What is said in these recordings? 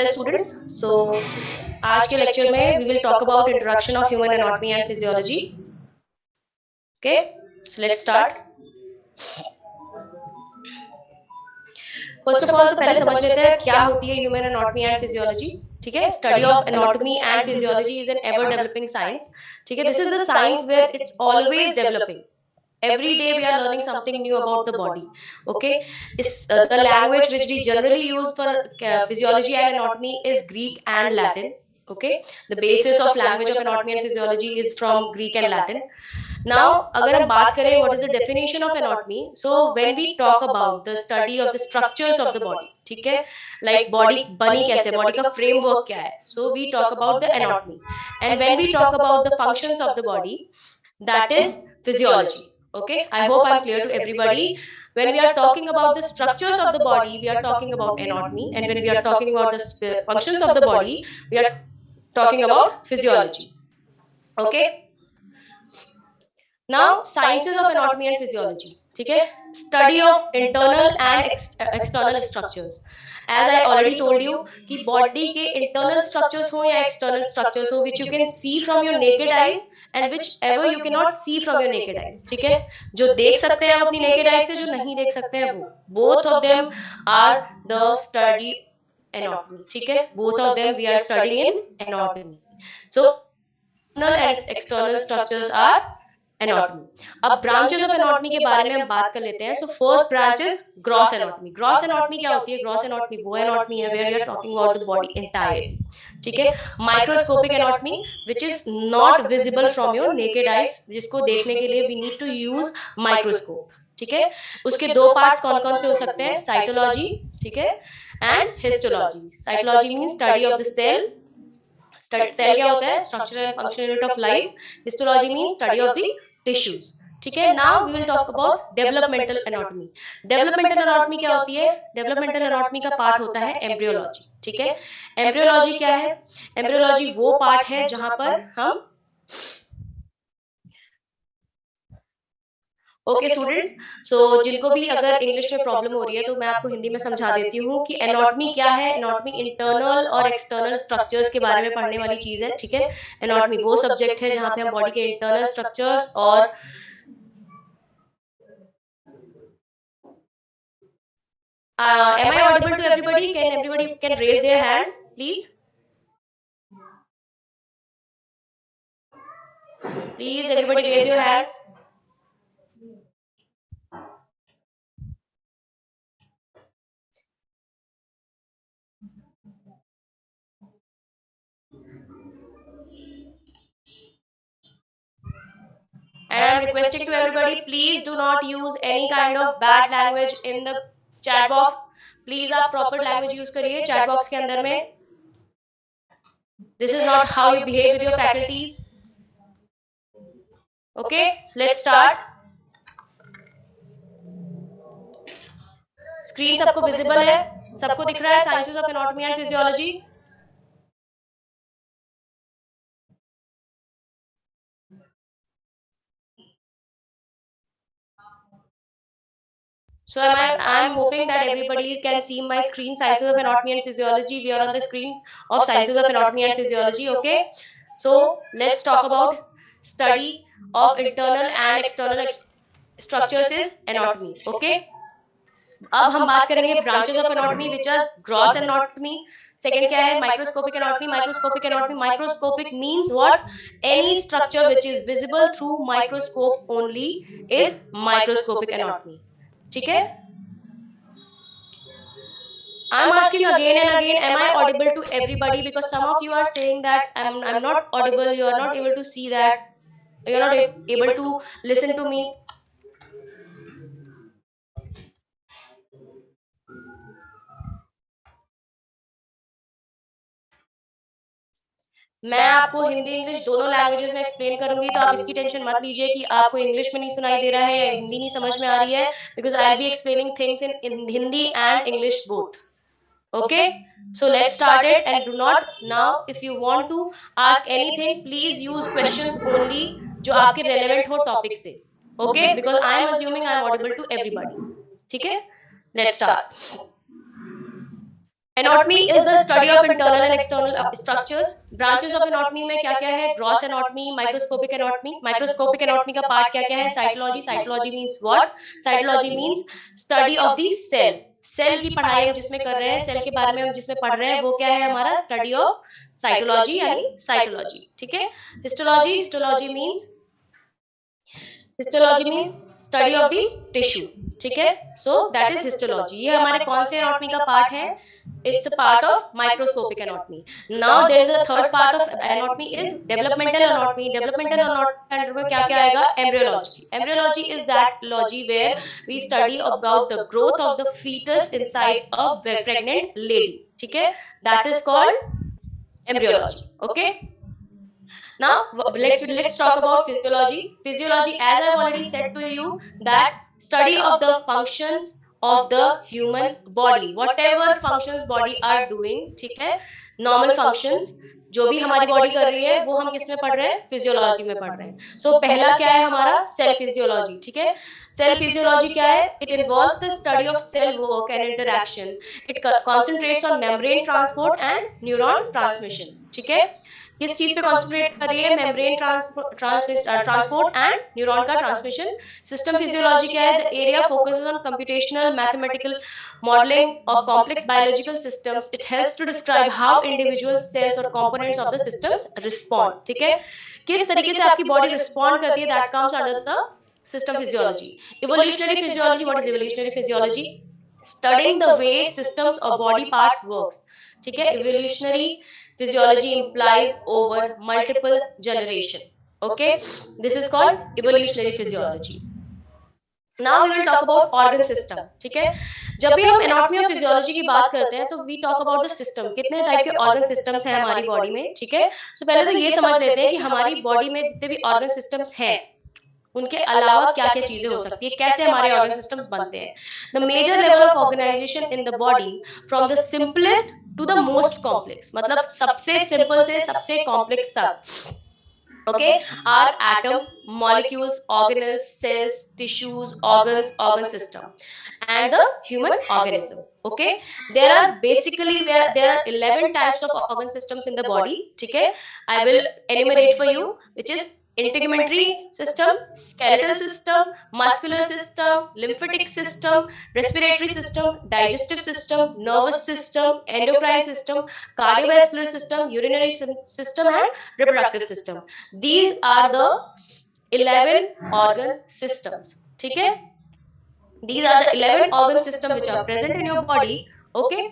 students, so आज के lecture में we will talk about introduction of human anatomy and physiology. Okay, so let's start. First of all तो पहले समझ लेते हैं क्या होती है human anatomy and physiology. ठीक है, study of anatomy and physiology is an ever developing science. ठीक है, this is the science where it's always developing. Every day we are learning something new about the body. Okay, the language which we generally use for physiology and anatomy is Greek and Latin. Okay, the basis of language of anatomy and physiology is from Greek and Latin. Now अगर हम बात करें what is the definition of anatomy, so when we talk about the study of the structures of the body, ठीक है, like body बनी कैसे, body का framework क्या है, so we talk about the anatomy. And when we talk about the functions of the body, that is physiology. Okay, I hope I'm clear to everybody. When we are talking about the structures of the body, we are talking about anatomy, and when we are talking about the functions of the body, we are talking about physiology. Okay, now sciences of anatomy and physiology. ठीक है, study of internal and external structures. As I already told you कि body के internal structures हो या external structures हो, which you can see from your naked eyes and whichever you cannot see from your naked eyes. ठीक है, जो देख सकते हैं अपनी naked eyes से, जो नहीं देख सकते हैं वो, both of them are the study anatomy. ठीक है, both of them we are studying in anatomy. So internal and external structures are anatomy. अब branches of anatomy के बारे में हम बात कर लेते हैं. So first branch is gross anatomy. Gross anatomy क्या होती है? Gross anatomy वो anatomy है where we are talking about the body entirely. ठीक है, microscopic anatomy which is not visible from your naked eyes, जिसको देखने के लिए we need to use microscope. ठीक है, उसके दो पार्ट्स कौन कौन से हो सकते हैं? साइटोलॉजी, ठीक है, and histology. Cytology mean study of the cell. Cell क्या होता है? Structural and functional unit of life. Histology mean study of the tissues. ठीक है, now we will talk about developmental anatomy. Developmental anatomy क्या होती है? डेवलपमेंटल एनाटॉमी का part होता है एम्ब्रियोलॉजी. ठीक है, एम्ब्रियोलॉजी क्या है? एम्ब्रियोलॉजी वो पार्ट है जहां पर हम ओके स्टूडेंट्स, सो जिनको भी अगर इंग्लिश में प्रॉब्लम हो रही है तो मैं आपको हिंदी में समझा देती हूँ कि एनाटॉमी क्या है. एनाटॉमी इंटरनल और एक्सटर्नल स्ट्रक्चर्स के बारे में पढ़ने वाली चीज है. ठीक है, एनाटॉमी वो सब्जेक्ट है जहाँ पे हम बॉडी के इंटरनल स्ट्रक्चर्स और am I audible to everybody? Can everybody can raise their hands, please? Please, everybody raise your hands. And I'm requesting to everybody, please do not use any kind of bad language in the chat box. Please आप proper language use करिए chat box के अंदर में. This is not how you behave with your faculties. Okay, so let's start. Screen सबको visible है? सबको दिख रहा है sciences of anatomy and physiology? So I'm hoping that everybody can see my screen, sciences of anatomy and physiology. We are on the screen of sciences of anatomy and physiology. Okay, so let's talk about study of internal and external structures is anatomy. Okay, अब हम बात करेंगे branches of anatomy which is gross anatomy. Second क्या है? Microscopic anatomy. Microscopic anatomy. Microscopic means what? Any structure which is visible through microscope only is microscopic anatomy. ठीक है, I'm asking again and again, am I audible to everybody? Because some of you are saying that I'm not audible, you are not able to see that, you are not able to listen to me. मैं आपको Hindi English दोनों languages में explain करूंगी, तो आप इसकी tension मत लीजिए कि आपको इंग्लिश में नहीं सुनाई दे रहा है या हिंदी नहीं समझ में आ रही है, because I will be explaining things in Hindi and English both. Okay, so let's start it. And do not now, if you want to ask anything, please use questions only जो आपके relevant हो topic से. Okay, because I am assuming I am audible to everybody. ठीक है, let's start. Anatomy is the study of internal and external structures. Branches of anatomy में क्या क्या है? Gross anatomy, microscopic anatomy. Microscopic anatomy का part क्या क्या है? Cytology. Cytology means what? Cytology means study of the cell. Cell की पढ़ाई हम जिसमें कर रहे हैं, सेल के बारे में हम जिसमें पढ़ रहे हैं, वो क्या है हमारा? स्टडी ऑफ साइटोलॉजी यानी साइटोलॉजी। ठीक है। Histology, histology means histology means study of the tissue. ठीक है। So that is histology. ये हमारे कौन से एनाटॉमी का पार्ट है? It's a part of microscopic anatomy. Now there is a third part of anatomy is developmental anatomy. Developmental anatomy under में क्या क्या आएगा? Embryology. Embryology is that logy where we study about the growth of the foetus inside a pregnant lady. ठीक है। That is called embryology. Okay. Now let's talk about physiology. Physiology, as I've already said to you, that study of the functions of the human body, whatever functions body are doing. ठीक है। normal functions जो भी हमारी body कर रही है वो हम किस में पढ़ रहे हैं? फिजियोलॉजी में पढ़ रहे हैं। सो पहला क्या है हमारा? Cell physiology. ठीक है। सेल फिजियोलॉजी क्या है? It involves the study of cell work and interaction. It concentrates on membrane transport and neuron transmission. ठीक है। किस चीज पे कॉन्सेंट्रेट कर रही है? मेम्ब्रेन ट्रांसपोर्ट एंड न्यूरॉन का ट्रांसमिशन। सिस्टम फिजियोलॉजी क्या है? The area focuses on computational mathematical modelling of complex biological systems. It helps to describe how individual cells और components of the systems respond. ठीक है। किस तरीके से आपकी बॉडी रिस्पॉन्ड करती है, that comes under the system physiology. Evolutionary physiology, what is evolutionary physiology? Studying the way systems और बॉडी पार्ट्स वर्क्स। ठीक है। Evolutionary physiology implies over multiple generation. Okay, this is called evolutionary physiology. Now we will talk about organ system. ठीक है। जब भी हम anatomy और physiology की बात करते हैं तो we talk about the system. कितने टाइप के ऑर्गन सिस्टम्स हैं हमारी बॉडी में? ठीक है। सो पहले तो ये समझ लेते हैं कि हमारी बॉडी में जितने भी ऑर्गन सिस्टम्स हैं उनके अलावा क्या क्या चीजें हो सकती है, कैसे हमारे ऑर्गन सिस्टम्स बनते हैं। The major level of organisation in the body from the simplest to the most complex, मतलब सबसे सिंपल से सबसे कॉम्प्लेक्स तक। Okay, are atom, molecules, organelles, cells, tissues, organs, organ system and the human organism. Okay, there are basically there are 11 types of organ systems in the body. ठीक है, I will enumerate for you, which is integumentary system, skeletal system, muscular system, lymphatic system, respiratory system, digestive system, nervous system, endocrine system, cardiovascular system, urinary system and reproductive system. These are the 11 organ systems. ठीक है, these are the 11 organ systems which are present in your body. Okay,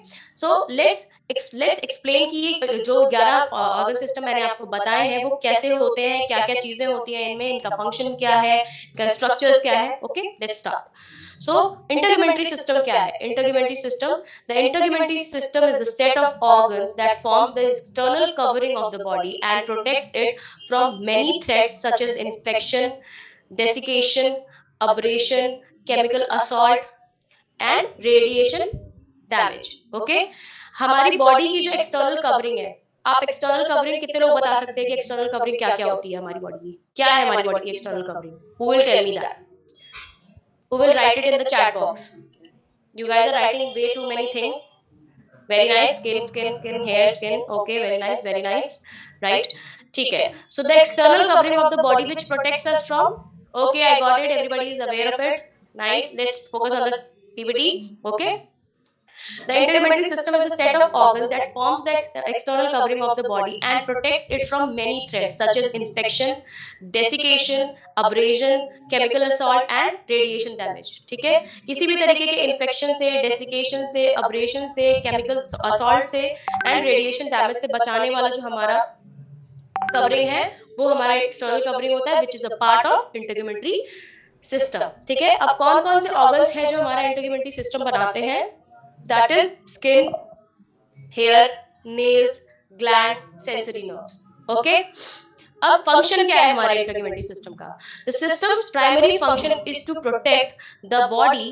so let's explain कि जो 11 organ system मैंने आपको बताए हैं वो कैसे होते हैं, क्या क्या चीजें होती हैं इनमें, इनका फंक्शन क्या है, इनका स्ट्रक्चर्स क्या है. Okay, let's start. So integumentary system क्या है? Integumentary system, the integumentary system is the set of organs that forms the external covering of the body and protects it from many threats such as infection, desiccation, abrasion, chemical assault and radiation damage. Okay, हमारी body की जो external covering है, आप external covering कितने लोग बता सकते हैं कि एक्सटर्नल कवरिंग क्या क्या होती है हमारी बॉडी की? क्या है हमारी बॉडी की external covering? Who will tell me that? Who will write it in the chat box? You guys are writing way too many things. Very nice. Skin, skin, skin, hair, skin. Okay, very nice, very nice. Right? ठीक है. So the external covering of the body which protects us from. Okay, I got it. Everybody is aware of it. Nice. Let's focus on the PPT. Okay. The integumentary system is a set of organs that forms the external covering of the body and protects it from many threats such as infection, desiccation, abrasion, chemical assault and radiation damage. ठीक है, किसी भी तरीके के infection से, desiccation से, abrasion से, chemical assault से एंड रेडिएशन डैमेज से बचाने वाला जो हमारा कवरिंग है वो हमारा एक्सटर्नल कवरिंग होता है, which is a part of integumentary system. ठीक है, अब कौन कौन से ऑर्गन्स हैं जो हमारा इंटीग्यूमेंट्री सिस्टम बनाते हैं? That is skin, hair, nails, glands, sensory nerves. Okay, अब फंक्शन क्या है हमारे इंटीग्यूमेंट्री सिस्टम का? The systems primary function is to protect the body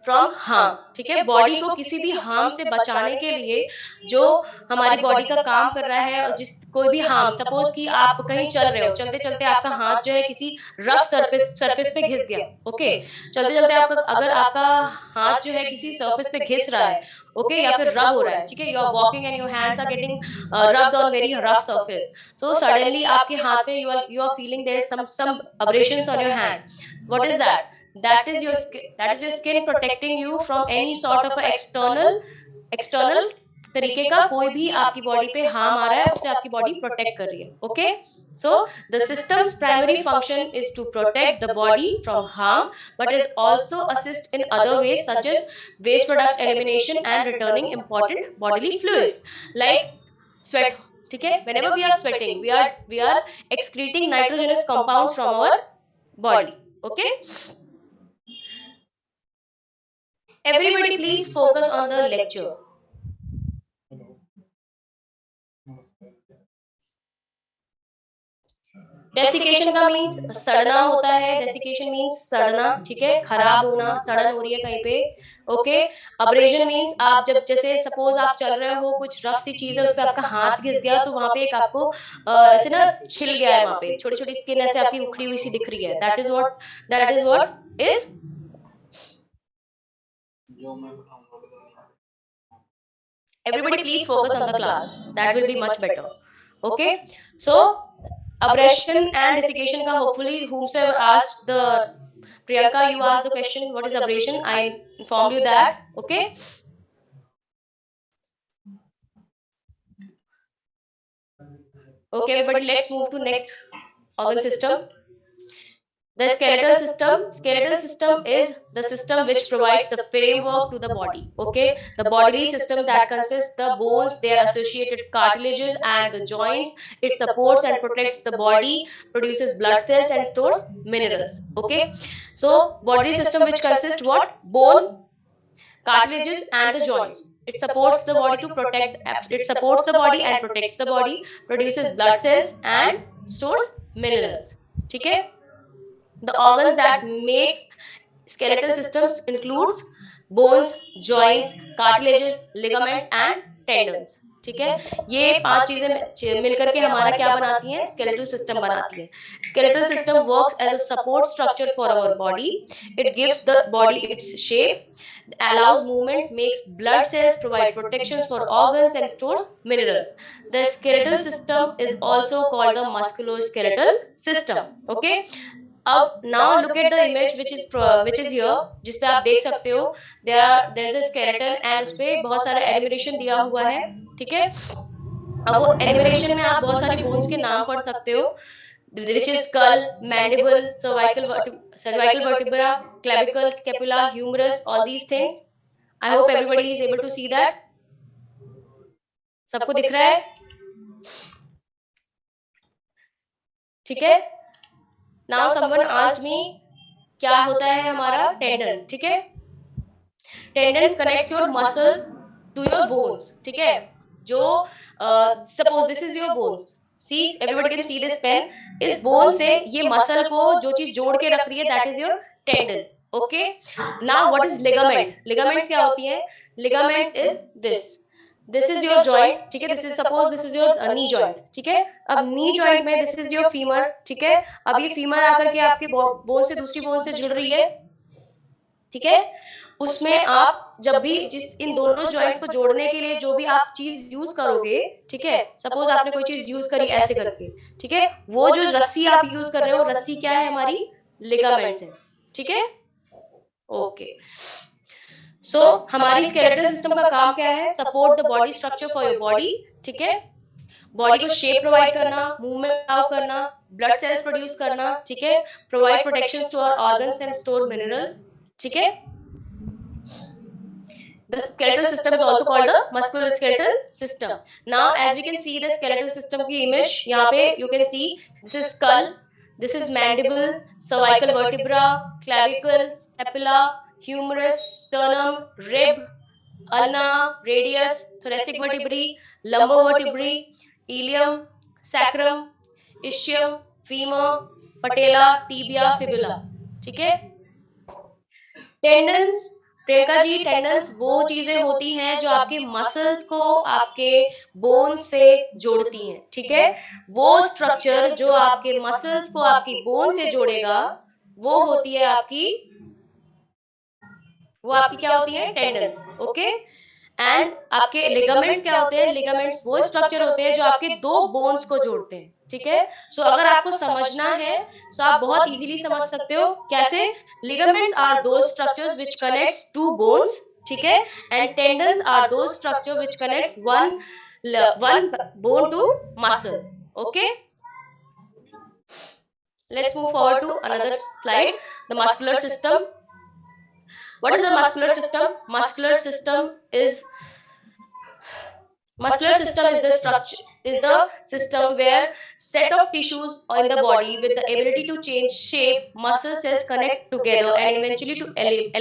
from harm, ठीक है। बॉडी को किसी भी हार्म से बचाने के लिए जो हमारी बॉडी का काम कर रहा है, और जिस कोई भी हार्म, सपोज कि आप कहीं चल रहे हो, चलते चलते आपका हाथ जो है किसी रफ सरफेस पे घिस गया, ओके। चलते चलते आपका, अगर आपका हाथ जो है किसी सरफेस पे घिस रहा है, ओके, या फिर रब हो रहा है, ठीक है, you are walking and your hands are getting rubbed on very rough surface, so suddenly आपके हाथ पे you are feeling there is some abrasions on your hand. What is that? That is your skin protecting you from any sort of a external तरीके का कोई भी आपकी body पे harm आ रहा है, उससे आपकी बॉडी प्रोटेक्ट कर रही है, okay. So the system's primary function is to protect the body from harm, but is also assist in other ways such as waste products elimination and returning important bodily fluids like sweat, ठीक है। Whenever we are sweating, we are excreting nitrogenous compounds from our body, okay. Everybody please focus on the lecture. Desiccation का means सड़ना होता है, desiccation means सड़ना, ठीक है, खराब होना, सड़न हो रही है कहीं पे, ओके। अब्रेजन मीन्स आप जब, जैसे सपोज आप चल रहे हो, कुछ रफ सी चीज है उस पे आपका हाथ घिस गया, तो वहां पे एक आपको ऐसे ना छिल गया है, वहां पे छोटी छोटी स्किन ऐसे आपकी उखड़ी हुई सी दिख रही है, that is what is everybody please focus on the class, that will be much better, okay. So abrasion and desiccation ka, hopefully whomsoever asked the Priyanka, you asked the question what is abrasion, I informed you that, okay. Okay everybody, let's move to next organ system. The skeletal system is the system which provides the framework to the body, okay. The bodily system that consists the bones, their associated cartilages and the joints. It supports and protects the body, produces blood cells and stores minerals, okay. So bodily system which consists what? Bone, cartilages and the joints. It supports the body to protect, it supports the body and protects the body, produces blood cells and stores minerals, ठीक है। The organs that makes skeletal systems includes bones, joints, cartilages, ligaments and tendons, ठीक है। ये 5 चीजें मिलकर के हमारा क्या बनाती हैं? स्केलेटल सिस्टम बनाती है। Skeletal system works as a support structure for our body, it gives the body its shape, allows movement, makes blood cells, provide protections for organs and stores minerals. The skeletal system is also called the musculoskeletal system, okay. अब now look at the image which is here, जिसपे आप देख सकते हो there is a skeleton and उसपे बहुत सारा elimination दिया हुआ है, ठीक है। अब वो एलिमिनेशन में आप बहुत सारी बोन्स के नाम पढ़ सकते हो, which is skull, mandible, cervical vertebra, clavicle, scapula, humerus, all these things. I hope everybody is able to see that. सबको दिख रहा है, ठीक है। Now someone asked me क्या होता है हमारा टेंडन, ठीक है। Tendons connects your muscles to your bones, ठीक है। जो suppose this is your bone, see everybody can see this pen, इस बोन से ये मसल को जो चीज जोड़ के रख रही है that is your tendon, okay. Now what is ligament? Ligaments क्या होती है? Ligaments is this is your joint, ठीक है। This is suppose this is your knee joint, ठीक है। अब नी जॉइंट में दिस इज योर फीमर, ठीक है। अब ये फीमर आकर के आपके बोन से दूसरी बोन से जुड़ रही है, ठीक है। उसमें आप जब भी इन दोनों जॉइंट्स को जोड़ने के लिए जो भी आप चीज यूज करोगे, ठीक है, सपोज आपने कोई चीज यूज करी ऐसे करके, ठीक है, वो जो रस्सी आप यूज कर रहे हो, रस्सी क्या है? हमारी लिगामेंट्स है, ठीक है, ओके। सो हमारी स्केलेटल सिस्टम का काम क्या है? Support the body structure for your body, ठीक है। बॉडी को शेप प्रोवाइड करना, मूवमेंट अलाउ करना, ब्लड सेल्स प्रोड्यूस करना, ठीक है, provide protection to our organs and store minerals, ठीक है। The skeletal system is also called the musculoskeletal system. Now as we can see the skeletal system की image, यहाँ पे you can see this is skull, this is mandible, cervical vertebra, clavicle, scapula, humerus, sternum, rib, ulna, radius, thoracic vertebrae, lumbar vertebrae, ilium, sacrum, ischium, femur, patella, tibia, fibula, ठीक है। Tendons Priyanka ji, tendons वो चीजें होती हैं जो आपके muscles को आपके बोन से जोड़ती हैं, ठीक है। वो स्ट्रक्चर जो आपके मसल्स को आपकी बोन से जोड़ेगा वो होती है आपकी क्या होती है, टेंडन्स। ओके, एंड आपके लिगामेंट्स क्या होते हैं, लिगामेंट्स वो स्ट्रक्चर होते हैं जो आपके दो बोन्स को जोड़ते हैं, ठीक है। सो अगर आपको समझना है तो आप बहुत इजीली समझ सकते हो कैसे। Ligaments are those structures which connects to bones, ठीक है, and tendons are those structure which connects one bone to muscle. Okay, let's move forward to another slide, the muscular system. What is the muscular system? Muscular system is the structure, is the system where set of tissues in the body with the ability to change shape, muscle cells connect together and eventually to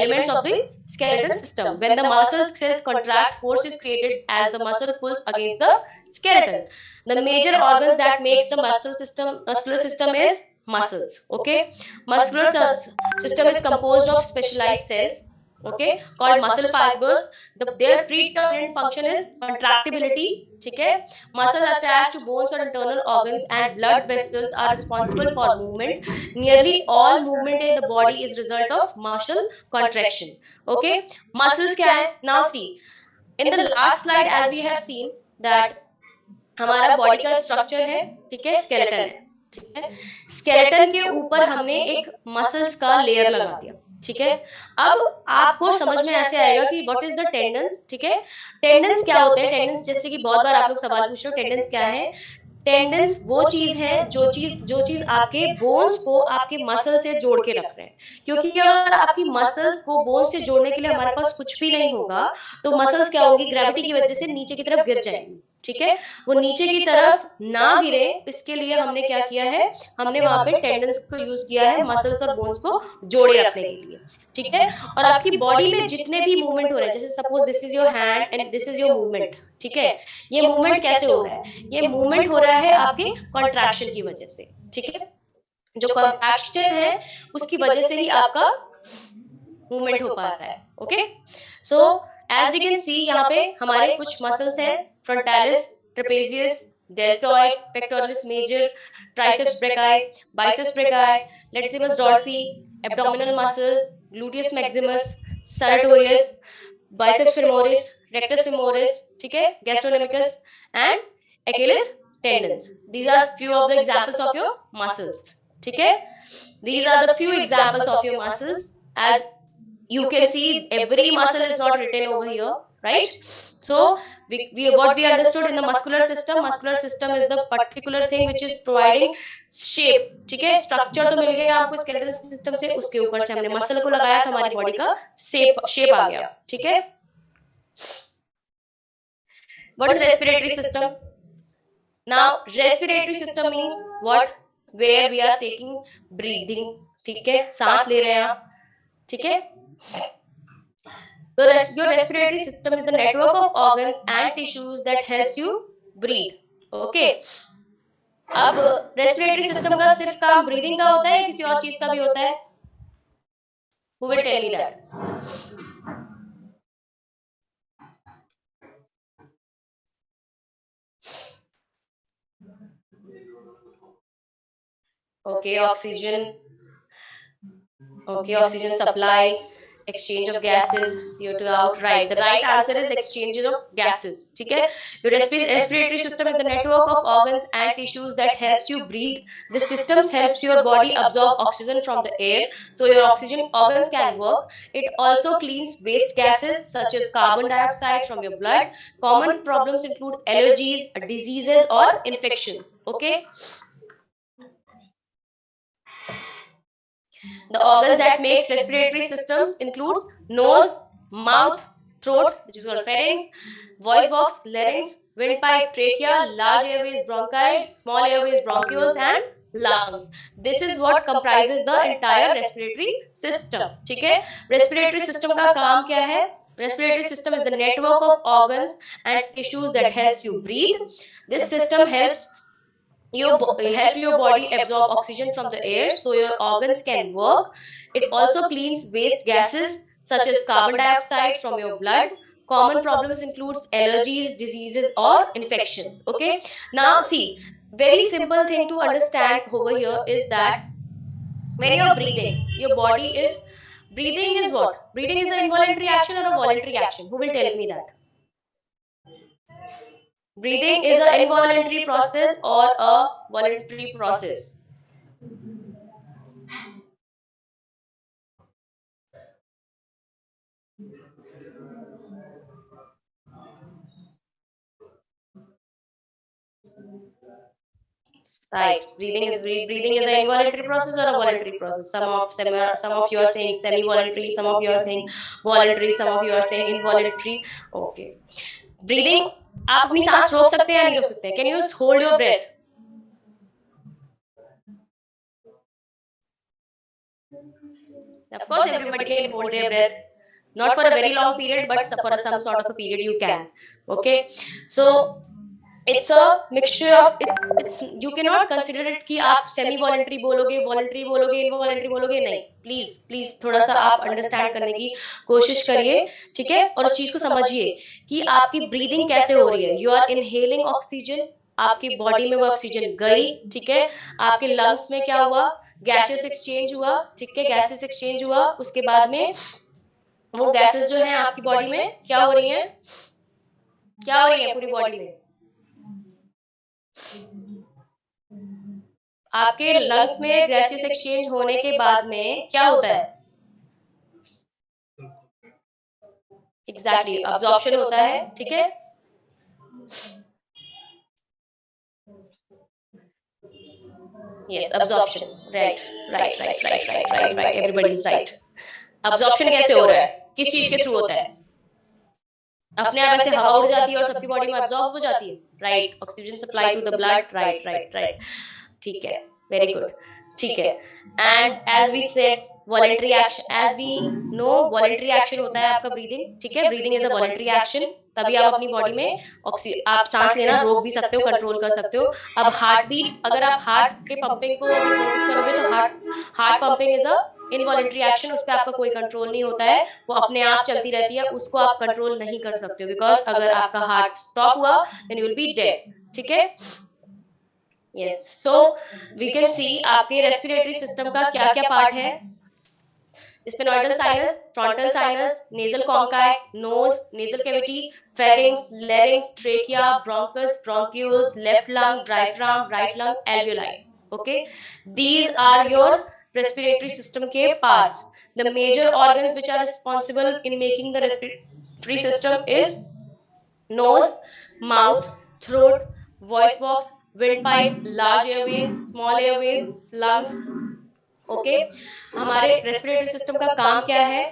elements of the skeletal system. When the muscle cells contract, force is created as the muscle pulls against the skeleton. The major organs that makes the muscular system is muscles. Okay, muscular system is composed of specialized cells, okay, called muscle fibers. Their predominant function is contractibility, ठीक है। Muscle attached to bones or internal organs and blood vessels are responsible for movement. Nearly all movement in the body is result of muscle contraction. Okay, muscles क्या है? Now see, in the last slide as we have seen that हमारा body का structure है, ठीक है, skeleton है, ठीक है। स्केलेटन के ऊपर हमने एक मसल्स का लेयर लगा दिया, ठीक है। अब आपको समझ में ऐसे आएगा कि व्हाट इज द टेंडन्स, ठीक है। टेंडन्स क्या होते हैं? टेंडन्स, जैसे कि बहुत बार आप लोग सवाल पूछ रहे हो टेंडन्स क्या है। टेंडन्स वो चीज है जो चीज आपके बोन्स को आपके मसल से जोड़ के रख रहे हैं, क्योंकि अगर आपकी मसल्स को बोन से जोड़ने के लिए हमारे पास कुछ भी नहीं होगा तो मसल्स क्या होंगी, ग्रेविटी की वजह से नीचे की तरफ गिर जाएंगी, ठीक है। वो नीचे की तरफ ना गिरे इसके लिए हमने क्या किया है, हमने वहां पे टेंडन्स को यूज किया है मसल्स और बोन्स को जोड़े रखने के लिए, ठीक है। और आपकी बॉडी में जितने भी मूवमेंट हो रहे हैं, जैसे suppose this is your hand and this is your movement, ठीक है। ये मूवमेंट कैसे हो रहा है? ये मूवमेंट हो रहा है आपके कॉन्ट्रैक्शन की वजह से, ठीक है। जो कॉन्ट्रैक्शन है उसकी वजह से ही आपका मूवमेंट हो पा रहा है। Okay, so as we can see यहाँ पे हमारे कुछ मसल्स हैं, frontalis, trapezius, deltoid, pectoralis major, triceps brachii, biceps brachii, latissimus dorsi, abdominal muscle, gluteus maximus, sartorius, biceps femoris, rectus femoris, ठीक है, gastrocnemius and Achilles tendons. These are few of the examples of your muscles, ठीक है। These are the few examples of your muscles. As you can see, every muscle is not written over here, right? So what we understood in the muscular system is the particular thing which is providing shape, ठीक है। Structure तो मिल गया आपको skeletal system से, उसके ऊपर से हमने मसल को लगाया तो हमारी बॉडी का शेप आ गया, ठीक है। What is respiratory system? Now respiratory system means what? Where we are taking breathing, ठीक है, सांस ले रहे हैं आप, ठीक है। Your respiratory system is the network of organs and tissues that helps you breathe. Okay. अब respiratory system का सिर्फ काम breathing का होता है या किसी और चीज का भी होता है? Who will tell me that? Okay, oxygen. Okay, oxygen supply, exchange of gases, CO2 out, right. The right answer is exchange of gases, ठीक है। Your respiratory system is the network of organs and tissues that helps you breathe. This system helps your body absorb oxygen from the air, so your oxygen organs can work. It also cleans waste gases such as carbon dioxide from your blood. Common problems include allergies, diseases or infections, okay. The organs that makes respiratory systems includes nose, mouth, throat, which is called pharynx, voice box, larynx, windpipe, trachea, large airways, bronchi, small airways, bronchioles, and lungs. This is what comprises the entire respiratory system. ठीक है, respiratory system का काम क्या है? Respiratory system is the network of organs and tissues that helps you breathe. This system help your body absorb oxygen from the air so your organs can work. It also cleans waste gases such as carbon dioxide from your blood. Common problems includes allergies, diseases, or infections. Okay. Now, see, very simple thing to understand over here is that when you're breathing, your body is breathing is what? Breathing is an involuntary action or a voluntary action? Who will tell me that? Breathing is an involuntary process or a voluntary process? Right. Breathing is an involuntary process or a voluntary process. Some of you are saying semi-voluntary, some of you are saying voluntary, some of you are saying involuntary. Okay. Breathing, आप अपनी सांस रोक सकते हैं या नहीं रोक सकते? Can you hold your breath? Of course, everybody can hold their breath. Not for a very long period, but for some sort of a period you can. Okay. So it's a mixture of it's you cannot consider it कि आप semi voluntary बोलोगे, voluntary बोलोगे, involuntary बोलोगे, नहीं. Please थोड़ा सा आप understand करने की कोशिश करिए, ठीक है, और उस चीज को समझिए कि आपकी ब्रीदिंग कैसे हो रही है. यू आर इनहेलिंग ऑक्सीजन, आपकी बॉडी में वो ऑक्सीजन गई, ठीक है, आपके लंग्स में क्या हुआ, गैसेस एक्सचेंज हुआ, ठीक है, गैसेस एक्सचेंज हुआ, उसके बाद में वो गैसेस जो है आपकी बॉडी में क्या हो रही है, क्या हो रही है पूरी बॉडी में, आपके लंग्स में गैसेस एक्सचेंज होने के बाद में क्या होता है, एग्जैक्टली अब्जॉर्प्शन होता है, ठीक है. Yes, absorption, right, everybody is right. Absorption कैसे हो रहा है, किस चीज के थ्रू होता है, अपने आप ऐसे हवा उड़ जाती है और सबकी बॉडी में अब्जॉर्ब हो जाती है, right, oxygen supply to the blood, right, ठीक है, वेरी गुड, ठीक है. And as we said voluntary action, as we know voluntary action होता है आपका ब्रीदिंग, ठीक है, breathing is a voluntary action, तभी आप अपनी बॉडी में आप सांस लेना रोक भी सकते हो, कंट्रोल कर सकते हो. अब हार्ट बीट, अगर आप हार्ट के पंपिंग को नोटिस करोगे तो heart pumping is a involuntary action, उस पर आपका कोई कंट्रोल नहीं होता है, वो अपने आप चलती रहती है, उसको आप कंट्रोल नहीं कर सकते हो, बिकॉज अगर आपका हार्ट स्टॉप हुआ then you will be dead, ठीक है. Yes, so we can see आपके रेस्पिरेटरी सिस्टम का क्या क्या पार्ट है. Sphenoidal sinus, frontal sinus, nasal conchae, nose, nasal cavity, pharynx, larynx, trachea, bronchus, bronchioles, left lung, diaphragm, right lung, alveoli. Okay, these are your respiratory system के parts. The major organs which are responsible in making the respiratory system is nose, mouth, throat, voice box, windpipe, large airways, small airways, lungs. Okay, हमारे respiratory system का काम क्या है?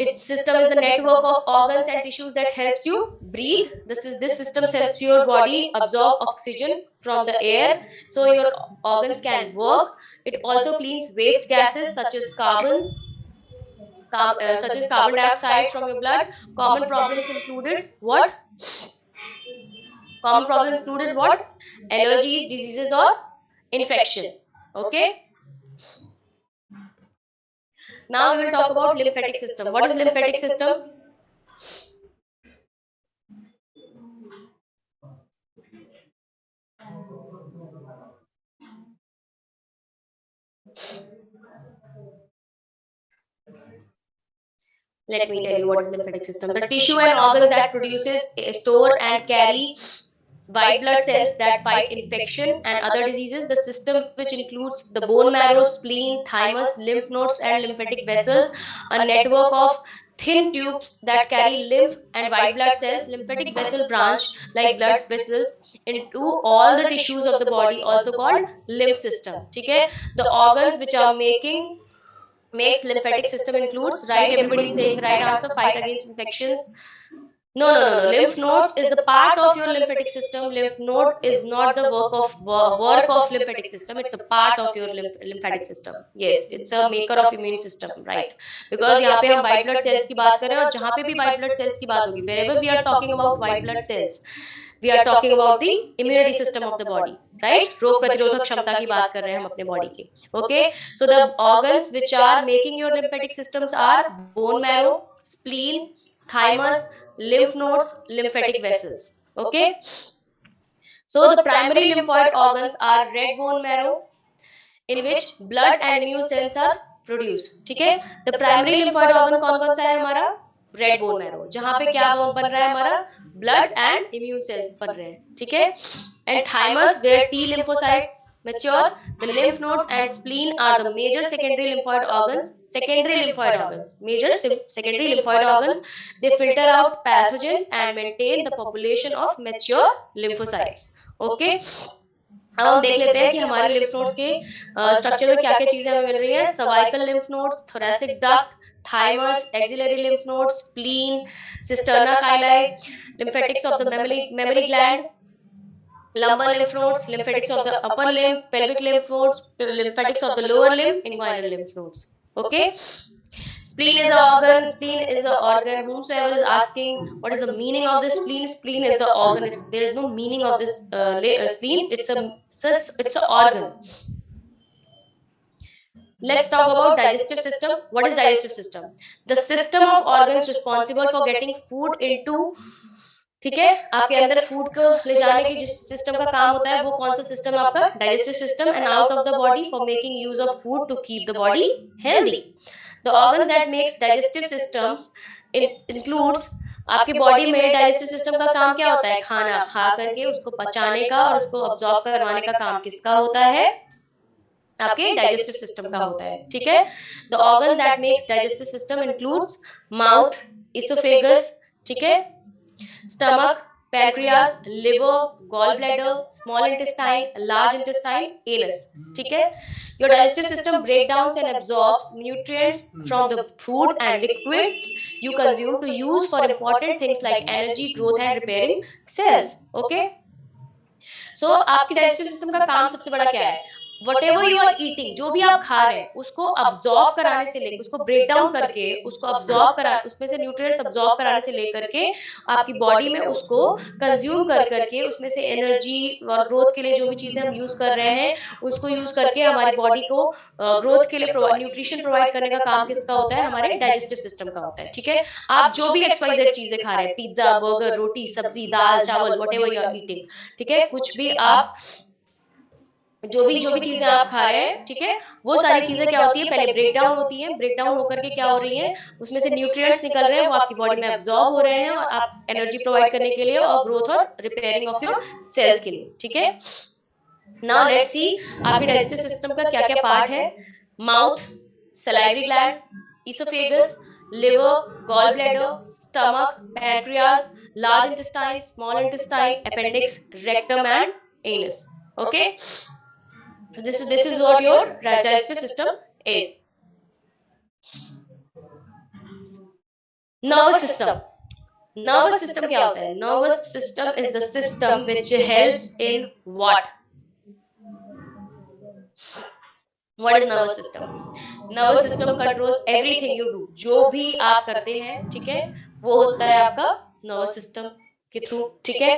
Its system is the network of organs and tissues that helps you breathe. This system helps your body absorb oxygen from the air, so your organs can work. It also cleans waste gases such as carbon dioxide from your blood. Common problems included what? Common problems included what? Allergies, diseases, or infection. Okay. Now we will talk about lymphatic system. What is lymphatic system? Let me tell you what is lymphatic system. The tissue and organ that produces, store and carry white blood cells that fight infection and other diseases. The system, which includes the bone marrow, spleen, thymus, lymph nodes and lymphatic vessels, a network of thin tubes that carry lymph and white blood cells. Lymphatic vessel branch like blood vessels into all the tissues of the body, also called lymph system. Okay, the organs which are makes lymphatic system includes, right, everybody is saying the right answer, fight against infections. No. Lymph nodes is the part of your lymphatic system. Lymph node is not the work of lymphatic system. It's a part of your lymphatic system. Yes, it's a maker of immune system, right? Because यहाँ पे हम white blood cells की बात कर रहे हैं और जहाँ पे भी white blood cells की बात होगी, wherever we are talking about white blood cells, we are talking about the immunity system of the body, right? रोग प्रतिरोधक क्षमता की बात कर रहे हैं हम अपने बॉडी की. Okay, so the organs which are making your lymphatic systems are bone marrow, spleen, thymus, lymph nodes, lymphatic vessels. Okay, so the primary lymphoid organs are red bone marrow, in which blood and immune cells are produced. ठीक है, the primary lymphoid organ कौन कौन सा है हमारा? Red bone marrow, जहां पे क्या बन रहा है हमारा? ब्लड एंड इम्यून सेल्स बन रहे हैं. ठीक है, and thymus where T lymphocytes mature. The lymph nodes and spleen are the major secondary lymphoid organs. Major secondary lymphoid organs. They filter out pathogens and maintain the population of mature lymphocytes. Okay. अब हम देख लेते हैं कि हमारे lymph nodes के structure में क्या क्या चीजें हमें मिल रही है. Cervical lymph nodes, thoracic duct, thymus, axillary lymph nodes, spleen, cisterna chyli, lymphatics of the mammary gland, lumbar lymph nodes, lymphatics of the upper limb, pelvic lymph nodes, lymphatics of the lower limb, inguinal lymph nodes. Okay, spleen is an organ. Whomsoever is asking what is the meaning of this spleen, spleen is the organ. There is no meaning of this spleen. It's an organ. Let's talk about digestive system. What is digestive system? The system of organs responsible for getting food into, ठीक है, आपके अंदर food को ले जाने की जिस system का काम होता है वो कौन सा सिस्टम है आपका? Digestive system. And out of the body for making use of food to keep the body healthy. The organ that makes digestive systems includes, आपकी बॉडी में डाइजेस्टिव सिस्टम का काम क्या होता है? खाना खा करके उसको पचाने का और उसको अब्सॉर्ब करवाने का काम किसका होता है? आपके डाइजेस्टिव सिस्टम का होता है. ठीक है, the organ that makes digestive system includes mouth, oesophagus, ठीक है, stomach, pancreas, liver, gallbladder, small intestine, large intestine, anus. ठीक है, your digestive system breaks down and absorbs nutrients from the food and liquids you consume to use for important things like energy, growth and repairing cells. Okay, so आपकी digestive system का काम सबसे बड़ा क्या है? Whatever you are eating, जो भी आप खा रहे हैं उसको अब्सॉर्ब कराने से लेकर, उसको ब्रेक डाउन करके उसको अब्सॉर्ब करा, उसमें से न्यूट्रिएंट्स अब्सॉर्ब कराने से लेकर के आपकी बॉडी में उसको कंज्यूम कर करके उसमें से एनर्जी और ग्रोथ के लिए जो भी चीजें हम यूज कर रहे हैं उसको यूज करके हमारी बॉडी को ग्रोथ के लिए न्यूट्रिशन प्रोवाइड करने का काम किसका होता है? हमारे डाइजेस्टिव सिस्टम का होता है. ठीक है, आप जो भी XYZ चीजें खा रहे हैं, पिज्जा, बर्गर, रोटी, सब्जी, दाल, चावल, व्हाटएवर यू आर ईटिंग, ठीक है, कुछ भी आप जो भी चीजें आप खा रहे हैं, ठीक है, वो सारी चीजें क्या होती है? पहले ब्रेक डाउन होती है. ब्रेक डाउन होकर के क्या हो रही है? उसमें से न्यूट्रिएंट्स निकल रहे हैं, वो आपकी बॉडी में अब्सॉर्ब हो रहे हैं और आप एनर्जी प्रोवाइड करने के लिए और ग्रोथ और रिपेयरिंग ऑफ योर सेल्स के लिए. ठीक है, नाउ लेट्स सी आपके डाइजेस्टिव सिस्टम का क्या क्या पार्ट है. Mouth, salivary glands, oesophagus, liver, gall bladder, stomach, pancreas, large intestine, small intestine, appendix, rectum and anus. Okay, this is what your digestive system is. Nervous system. Nervous system क्या होता है? Nervous system is the system which helps in what? What is nervous system? Nervous system controls everything you do. जो भी आप करते हैं, ठीक है, वो होता है आपका nervous system के थ्रू. ठीक है,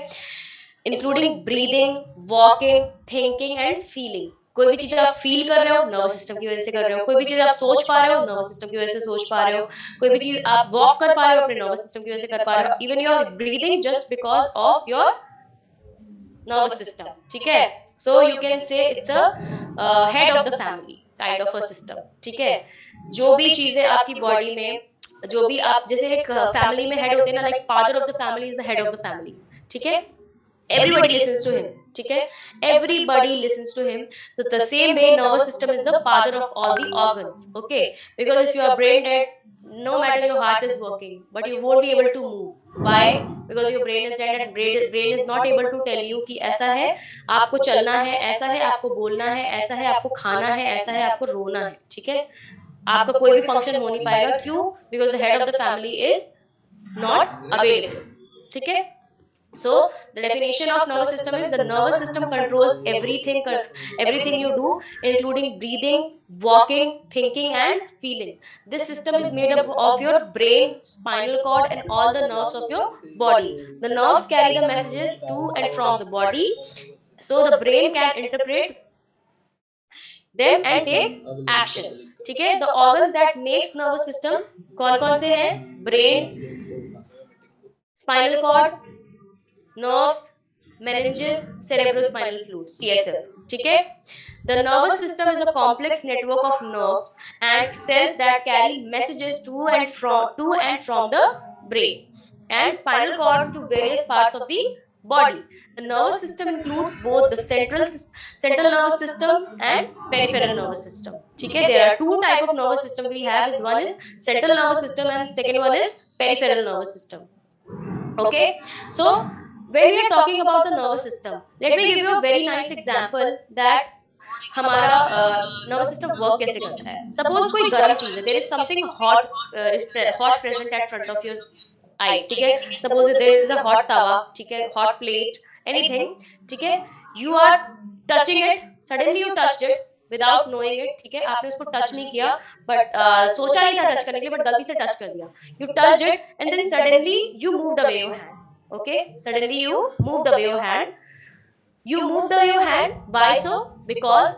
including breathing, walking, thinking and feeling. कोई भी चीज आप फील कर रहे हो नर्वस सिस्टम की वजह से कर रहे हो. कोई भी चीज आप सोच पा रहे हो नर्वस सिस्टम की वजह से सोच पा रहे हो. कोई भी चीज आप वॉक कर पा रहे हो अपने नर्वस सिस्टम की वजह से कर पा रहे हो. Even you are breathing just because of your nervous system. ठीक है, so you can say it's a head of the family kind of a system. ठीक है, जो भी चीजें आपकी बॉडी में, जो भी आप जैसे एक फैमिली में हेड होते हैं ना, like father of the family is the head of the family. ठीक है, everybody listens to him. ठीक है, everybody listens to him. So the same way nervous system is the father of all the organs. Okay, because if you are brain dead, no matter your heart is working, but you won't be able to move. Why? Because your brain is dead and brain is not able to tell you कि ऐसा है, आपको चलना है, ऐसा है, आपको बोलना है, ऐसा है, आपको खाना है, ऐसा है, आपको रोना है. ठीक है, आपका कोई भी फंक्शन हो नहीं पाएगा. क्यों? Because the head of the family is not available. ठीक है, So the definition of nervous system is the nervous system controls everything you do, including breathing, walking, thinking, and feeling. This system is made up of your brain, spinal cord, and all the nerves of your body. The nerves carry the messages to and from the body, so the brain can interpret them and take action. ठीक है, the organs that makes nervous system कौन कौन से हैं? brain, spinal cord, nerves, meninges, cerebrospinal fluid, CSF. ठीक है, the nervous system is a complex network of nerves and cells that carry messages to and from the brain and spinal cords to various parts of the body. The nervous system includes both the central nervous system and peripheral nervous system. ठीक है, there are two type of nervous system we have. Is one is central nervous system and second one is peripheral nervous system. Okay, so when we are talking about the nervous system, let me give you a very nice example that हमारा nervous system work कैसे करता है. Suppose कोई गर्म चीज है, there is something hot present at front of your eyes. ठीक है, suppose there is a hot tava, ठीक है, हॉट प्लेट, एनीथिंग. ठीक है, you are touching it, suddenly you touched it without knowing it. ठीक है, आपने उसको टच नहीं किया, बट सोचा नहीं था टच करने के लिए, बट गलती से टच कर दिया. You touched it and then suddenly you moved away your hand. Okay, suddenly you moved away your hand. You moved away your hand. Why so? Because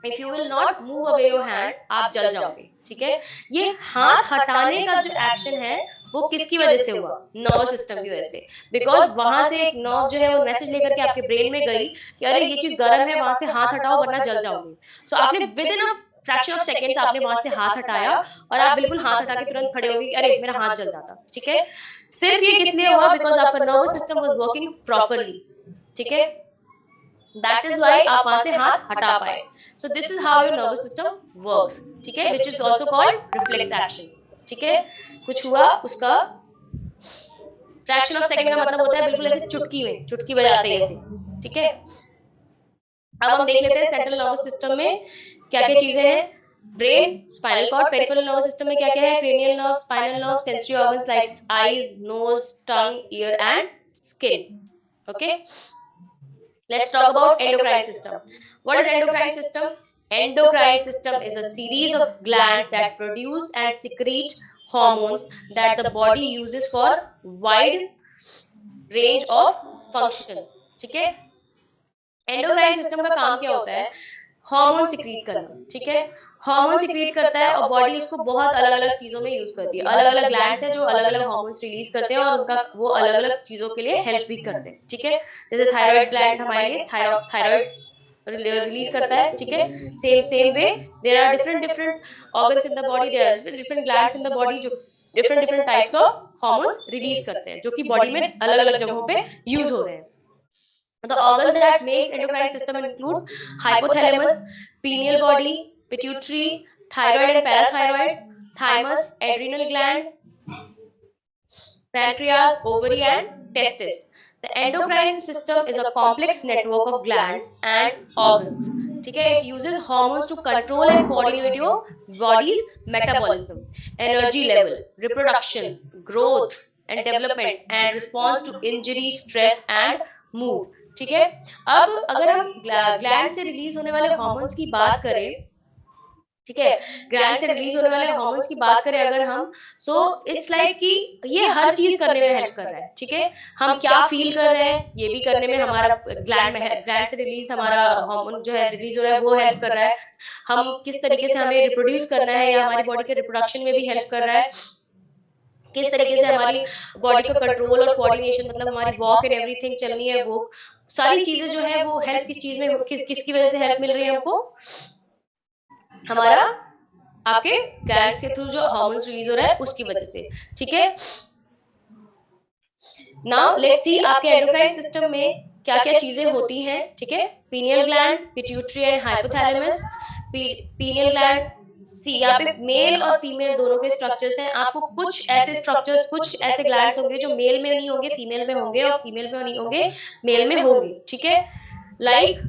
if you will not move away your hand, आप जल जाओगे. ठीक है, ये हाथ हटाने का जो एक्शन है वो किसकी वजह से हुआ? नर्वस सिस्टम की वजह से. बिकॉज वहां से एक नर्व जो है वो मैसेज लेकर के आपके ब्रेन में गई कि अरे ये चीज गर्म है, वहां से हाथ हटाओ वरना जल जाओगे. सो आपने with in a fraction of seconds आपने वहां से हाथ हटाया और आप बिल्कुल हाथ हटा के तुरंत खड़े हो गए, अरे मेरा हाथ जल जाता. ठीक है, सिर्फ ये किस लिए हुआ? बिकॉज आपका nervous system was working properly. ठीक है, दैट इज व्हाई आप वहां से हाथ हटा पाए. So this is how your nervous system works. ठीक है, which is also called reflex action. ठीक है, कुछ हुआ, उसका फ्रैक्शन ऑफ सेकंड का मतलब होता है बिल्कुल ऐसे चुटकी बजाते हैं ऐसे. ठीक है, अब हम देख लेते हैं सेंट्रल नर्वस सिस्टम में क्या क्या चीजें हैं. Brain, spinal cord. Peripheral nervous system में क्या क्या है? Cranial nerve, spinal nerve, sensory organs like eyes, nose, tongue, ear and skin. Okay, let's talk about endocrine system. What is endocrine system? Endocrine system is a series of glands that produce and secrete hormones that the body uses for wide range of function. ठीक है, endocrine system का काम क्या होता है? Hormone secrete करना. ठीक है, हार्मोन सिक्रीट करता है और बॉडी उसको बहुत अलग अलग चीजों में यूज करती है. अलग अलग ग्लैंड्स हैं जो अलग अलग हार्मोन्स रिलीज करते हैं और उनका वो अलग अलग चीजों के लिए हेल्प भी करते हैं. ठीक है, जैसे थायराइड ग्लैंड हमारे लिए थायराइड रिलीज करता है. ठीक है, same way there are different organs in the body, there are different glands in the body जो different types of hormones release करते हैं जो कि बॉडी में अलग अलग जगहों पे यूज हो रहे हैं. The organ that makes endocrine system includes hypothalamus, pineal body, pituitary, thyroid and parathyroid, thymus, adrenal gland, pancreas, ovary and testes. The endocrine system is a complex network of glands and organs. ठीक है, it uses hormones to control and coordinate your body's metabolism, energy level, reproduction, growth and development, and response to injury, stress and mood. ठीक है, अब अगर हम gland से release होने वाले हार्मोन्स की बात करें, ठीक है, ग्लैंड से रिलीज होने वाले हार्मोन्स की बात करें अगर हम, सो इट्स लाइक कि ये हर चीज करने में हेल्प कर रहा है. ठीक है, हम क्या फील कर रहे हैं ये भी करने में हमारा ग्लैंड से रिलीज हमारा हार्मोन जो है रिलीज हो रहा है वो हेल्प कर रहा है. हम किस तरीके से हमें रिप्रोड्यूस करना है या हमारी बॉडी के रिप्रोडक्शन में भी हेल्प कर रहा है. किस तरीके से हमारी बॉडी का कंट्रोल और कोऑर्डिनेशन, मतलब हमारी वॉक एंड एवरीथिंग चलनी है, वो सारी चीजें जो है वो हेल्प किस चीज में, किसकी वजह से हेल्प मिल रही है हमको? हमारा आपके ग्लैंड्स के थ्रू जो हार्मोन्स रिलीज हो रहा है उसकी वजह से. ठीक है, नाउ लेट्स सी आपके एंडोक्राइन सिस्टम में क्या क्या चीजें होती हैं. ठीक है, pineal gland, pituitary and hypothalamus. Pineal gland, see यहाँ पे मेल और फीमेल दोनों के स्ट्रक्चर्स हैं. आपको कुछ ऐसे स्ट्रक्चर्स, कुछ ऐसे ग्लैंड्स होंगे जो मेल में नहीं होंगे, फीमेल में होंगे, और फीमेल में नहीं होंगे, मेल में होंगे. ठीक है, लाइक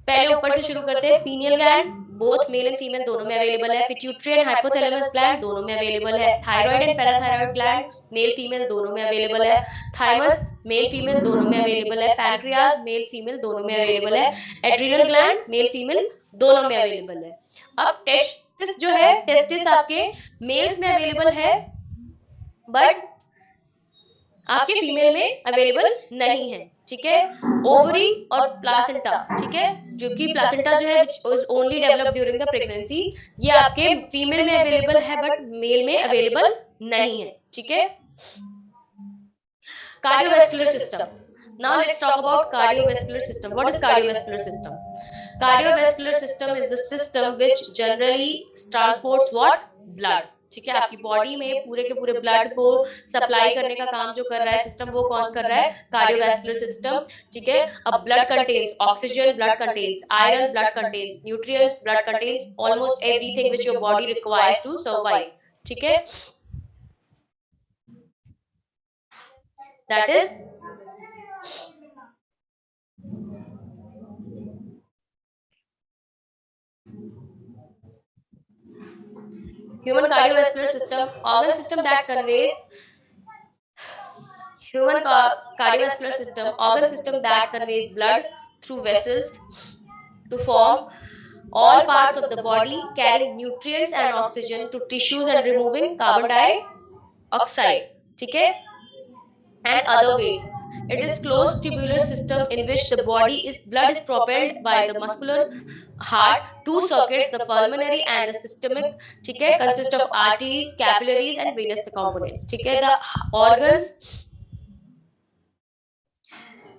पहले ऊपर से शुरू करते हैं. Pineal gland, both male and female दोनों में अवेलेबल है। पिट्यूटरी एंड हाइपोथैलेमस ग्लैंड दोनों में अवेलेबल है। Thyroid and parathyroid gland male female दोनों में अवेलेबल है। थाइमस मेल फीमेल दोनों में अवेलेबल है। पैनक्रियाज मेल फीमेल दोनों में अवेलेबल है। एड्रिनल ग्लैंड मेल फीमेल दोनों में अवेलेबल है। अब टेस्टिस जो है, टेस्टिस आपके मेल्स में अवेलेबल है बट आपके फीमेल में अवेलेबल नहीं है, ठीक है। ओवरी और प्लासेंटा, ठीक है, जो कि प्लासेंटा जो है which is only develop during the pregnancy, ये आपके फीमेल में अवेलेबल है बट मेल में अवेलेबल नहीं है, ठीक है। Cardiovascular system, now let's talk about cardiovascular system. What is cardiovascular system? Cardiovascular system is the system which generally transports what? Blood, ठीक है। आपकी बॉडी में पूरे के पूरे ब्लड को सप्लाई करने का काम जो कर रहा है सिस्टम, वो कौन कर रहा है? कार्डियोवैस्कुलर सिस्टम, ठीक है। अब blood contains oxygen, blood contains iron, blood contains nutrients, blood contains almost everything which your body requires to survive, ठीक है। That is human cardiovascular system, organ system that conveys human cardiovascular system, organ system that conveys blood through vessels to form all parts of the body, carrying nutrients and oxygen to tissues and removing carbon dioxide, ठीक है, and other wastes. It is closed tubular system in which the blood is propelled by the muscular heart. Two circuits, the pulmonary and the systemic, ठीक है, consist of arteries, capillaries and venous components, ठीक है।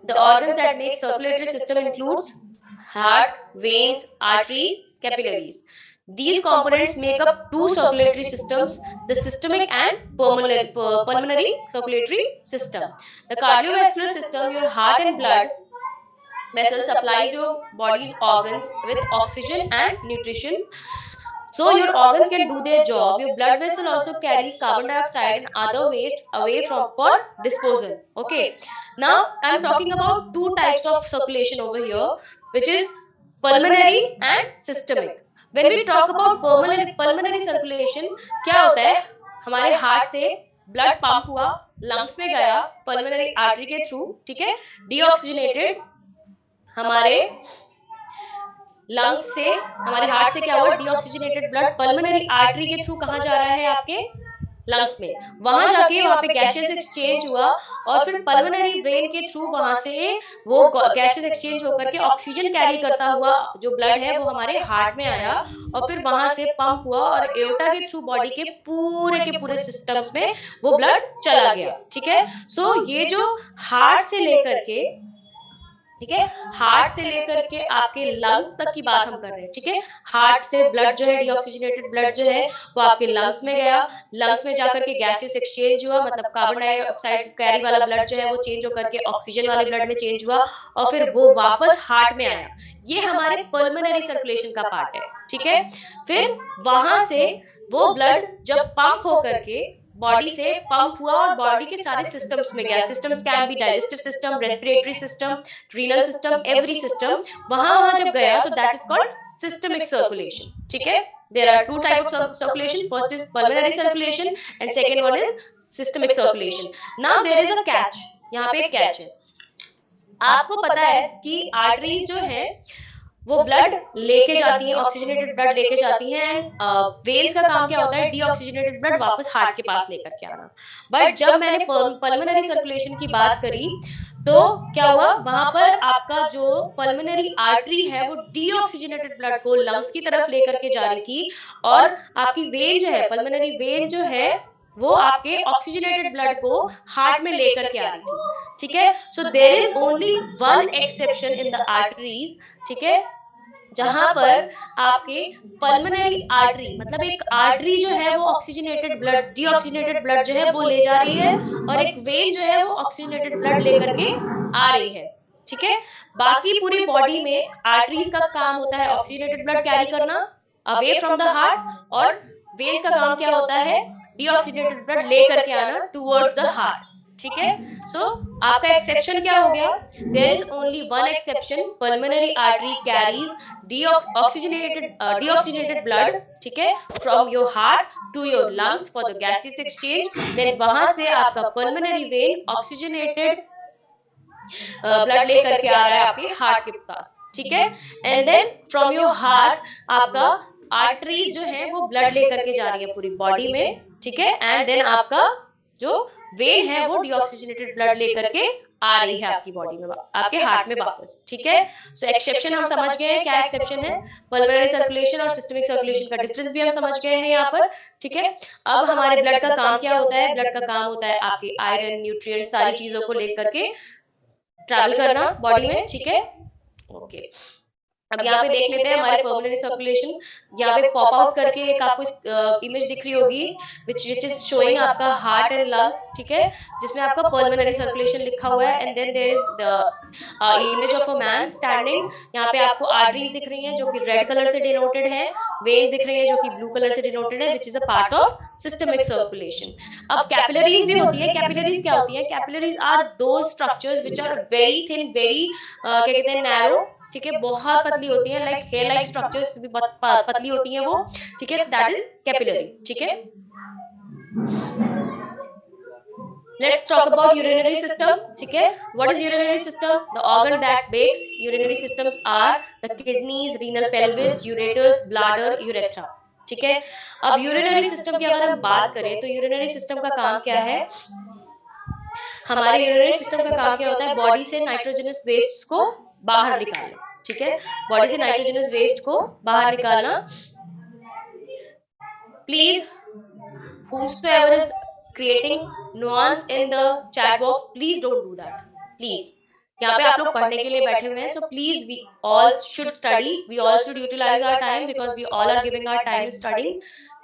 The organs that make circulatory system includes heart, veins, arteries, capillaries. These components make up two circulatory systems, the systemic and pulmonary circulatory system. The cardiovascular system, your heart and blood vessel supplies your body's organs with oxygen and nutrition. So your organs can do their job. Your blood vessel also carries carbon dioxide and other waste away for disposal. Okay. Now I'm talking about two types of circulation over here, which is pulmonary and systemic. When we talk about pulmonary circulation, क्या होता है? हमारे heart से blood pump हुआ, lungs में गया pulmonary artery के through, ठीक है, डीऑक्सीजनेटेड हमारे लंग्स से, हमारे हार्ट से क्या हुआ? डीऑक्सीजनेटेड ब्लड पल्मोनरी आर्टरी के थ्रू कहाँ जा रहा है? आपके लंग्स में। वहां जाके वहां पे गैसेस एक्सचेंज हुआ और फिर पल्मोनरी वेन के थ्रू वहां से वो गैसेस एक्सचेंज होकर के ऑक्सीजन कैरी करता हुआ जो ब्लड है वो हमारे हार्ट में आया और फिर वहां से पंप हुआ और एओर्टा के थ्रू बॉडी के पूरे सिस्टम्स में वो ब्लड चला गया, ठीक है। सो ये जो हार्ट से लेकर के, ठीक है, हार्ट से लेकर के आपके लंग्स तक की बात हम कर रहे हैं, ठीक है। हार्ट से ब्लड जो है, डीऑक्सीजनेटेड ब्लड जो है वो आपके लंग्स में गया, लंग्स में जाकर के गैसेस एक्सचेंज हुआ, मतलब कार्बन डाइऑक्साइड कैरी वाला ब्लड जो है वो चेंज होकर के ऑक्सीजन वाले ब्लड में चेंज हुआ और फिर वो वापस हार्ट में आया। ये हमारे पल्मोनरी सर्कुलेशन का पार्ट है, ठीक है। फिर वहां से वो ब्लड जब पंप होकर के बॉडी से पंप हुआ और बॉडी के सारे सिस्टम्स में गया। Systems can be digestive system, respiratory system, renal system, every system. वहां जब गया तो that is called systemic circulation, ठीक है। There are two types of circulation. First is pulmonary circulation and second one is systemic circulation. Now there is a catch. यहाँ पे एक catch है। आपको पता है कि आर्टरीज जो है वो ब्लड लेके जाती हैं, ऑक्सीजनेटेड ब्लड लेके जाती हैं एंड वेन्स का काम क्या होता है? डीऑक्सीजनेटेड ब्लड वापस हार्ट के पास लेकर के आना। बट जब मैंने पल्मोनरी सर्कुलेशन की बात करी तो क्या हुआ? वहां पर आपका जो पल्मोनरी आर्टरी है वो डीऑक्सीजनेटेड ब्लड को लंग्स की तरफ लेकर के जा रही थी और आपकी वेन जो है, पल्मोनरी वेन जो है वो आपके ऑक्सीजनेटेड ब्लड को हार्ट में लेकर के आ रही थी, ठीक है। So there is only one exception in the arteries, ठीक है, जहां पर आपके पल्मोनरी आर्टरी, मतलब एक आर्टरी जो है वो ऑक्सीजनेटेड ब्लड, डीऑक्सीजनेटेड ब्लड जो है वो ले जा रही है और एक वेन जो है वो ऑक्सीजनेटेड ब्लड लेकर के आ रही है, ठीक है। बाकी पूरी बॉडी में आर्टरीज का काम होता है ऑक्सीजनेटेड ब्लड कैरी करना अवे फ्रॉम द हार्ट और वेन्स का काम क्या होता है? डीऑक्सीजनेटेड ब्लड लेकर के आना टुवर्ड्स द हार्ट, ठीक है। सो आपका एक्सेप्शन क्या हो गया? There is only one exception, pulmonary artery carries deoxygenated blood, ठीक है, from your heart to your lungs for the gases exchange. Then वहां से आपका पल्मोनरी वेन ऑक्सीजनेटेड ब्लड लेकर के आ रहा है आपके हार्ट के पास, ठीक है। And then from your heart आपका आर्टरीज जो है वो ब्लड लेकर के जा रही है पूरी बॉडी में, ठीक है। एंड देन आपका जो वेन है वो डीऑक्सीजनेटेड ब्लड लेकर के आ रही है आपकी बॉडी में, आपके हार्ट में वापस, ठीक है। सो एक्सेप्शन हम समझ गए हैं, क्या एक्सेप्शन है? पल्मोनरी सर्कुलेशन और सिस्टमिक सर्कुलेशन का डिफरेंस भी हम समझ गए हैं यहाँ पर, ठीक है। अब हमारे ब्लड का काम क्या होता है? ब्लड का काम होता है आपके आयरन, न्यूट्रिएंट, सारी चीजों को लेकर के ट्रैवल करना बॉडी में, ठीक है। ओके, अब यहाँ पे देख लेते हैं हमारे पल्मोनरी सर्कुलेशन। यहाँ पे पॉप आउट करके एक आपको इमेज दिख रही होगी विच इज शोइंग आपका हार्ट एंड लंग्स, ठीक है, जिसमें आपका पल्मोनरी सर्कुलेशन लिखा हुआ है। And then there is the image of a man standing. यहाँ पे आपको आर्टरीज दिख रही हैं जो कि रेड कलर से डिनोटेड है, वेन्स दिख रही है जो कि ब्लू कलर से डिनोटेड है, which is a part of systemic circulation. अब कैपिलरीज भी होती है। कैपिलरीज क्या होती है? कैपिलरीज आर दो structures which are very thin, very क्या कहते हैं, नैरो, ठीक है, बहुत पतली होती है, लाइक हेयर लाइक स्ट्रक्चर्स भी पतली होती है वो, ठीक है, दैट इज कैपिलरी, ठीक है। Let's talk about urinary system, ठीक है। What is urinary system? The organ that makes urinary systems are the kidneys, renal pelvis, ureters, bladder, urethra, ठीक है। अब यूरिनरी सिस्टम की अगर हम बात करें तो यूरिनरी सिस्टम का काम क्या है? हमारे यूरिनरी सिस्टम का काम क्या होता है? बॉडी से नाइट्रोजनस वेस्ट को बाहर निकालना, ठीक है, बॉडी से नाइट्रोजनस वेस्ट को बाहर निकालना। Please whosoever is creating nuance in the chat box, please don't do that, please। यहाँ पे आप लोग पढ़ने के लिए बैठे हुए हैं, so please we all should study, we all should utilize our time because we all are giving our time studying,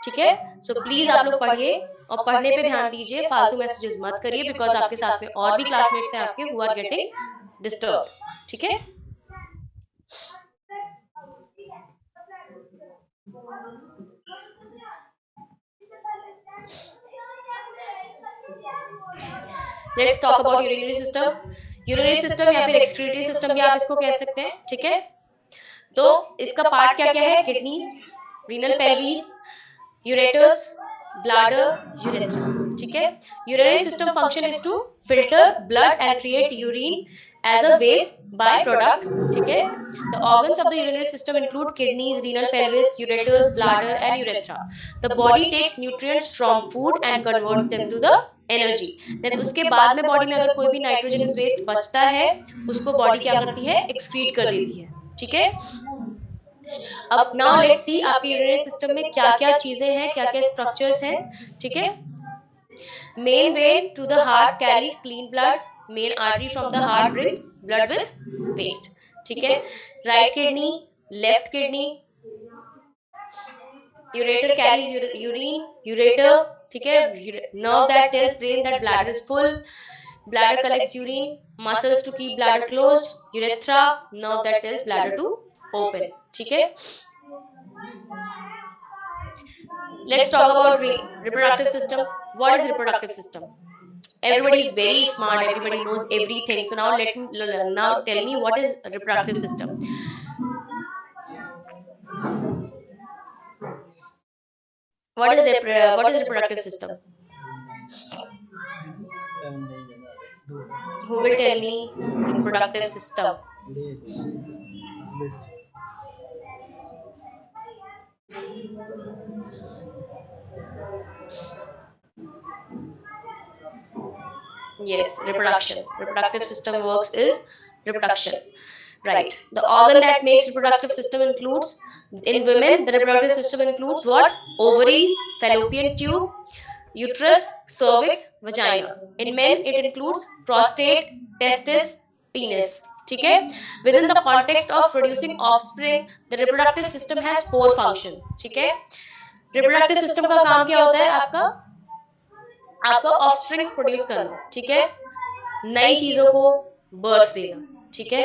ठीक है। so please आप लोग पढ़िए और पढ़ने पे ध्यान दीजिए, फालतू मैसेजेस मत करिए बिकॉज आपके साथ में और भी क्लासमेट्स हैं आपके who are getting disturbed, ठीक है। Let's talk about urinary system. Urinary system या फिर एक्सक्रीटरी सिस्टम भी आप इसको कह सकते हैं, ठीक है। तो इसका पार्ट क्या क्या है? Kidneys, renal pelvis, ureters, bladder, urethra, ठीक है। Urinary system function is to filter blood and create urine as a waste byproduct, ठीक है। The organs of the urinary system include kidneys, renal pelvis, ureters, bladder and urethra. The body takes nutrients from food and converts them to the energy. Then उसके बाद में body में अगर कोई भी nitrogenous waste बचता है उसको बॉडी क्या करती है? एक्सक्रीट कर देती है, ठीक है। अब नाउ लेट्स सी आपके यूरिनरी सिस्टम में क्या क्या चीजें हैं, क्या क्या स्ट्रक्चर्स हैं, ठीक है। Main vein to the heart carries clean blood, main artery from the heart brings blood with waste, ठीक है। Right kidney, left kidney, ureter carries urine, ureter, ठीक है, nerve that tells brain that bladder is full, bladder collects urine, muscles to keep bladder closed, urethra, nerve that tells bladder to open, ठीक है। Let's talk about reproductive system. What is reproductive system? Everybody is very smart, everybody knows everything, so now tell me what is reproductive system. What is reproductive system? Who will tell me reproductive system? Yes, reproduction. Reproductive system works is reproduction, right? The organ that makes reproductive system includes, in women, the reproductive system includes what? Ovaries, fallopian tube, uterus, cervix, vagina. In men, it includes prostate, testis, penis. ठीक है। Within the context of producing offspring, the reproductive system has 4 functions. ठीक है। reproductive system का काम क्या होता है? आपका ऑफस्प्रिंग प्रोड्यूस करना, ठीक है, नई चीजों को बर्थ देना, ठीक है।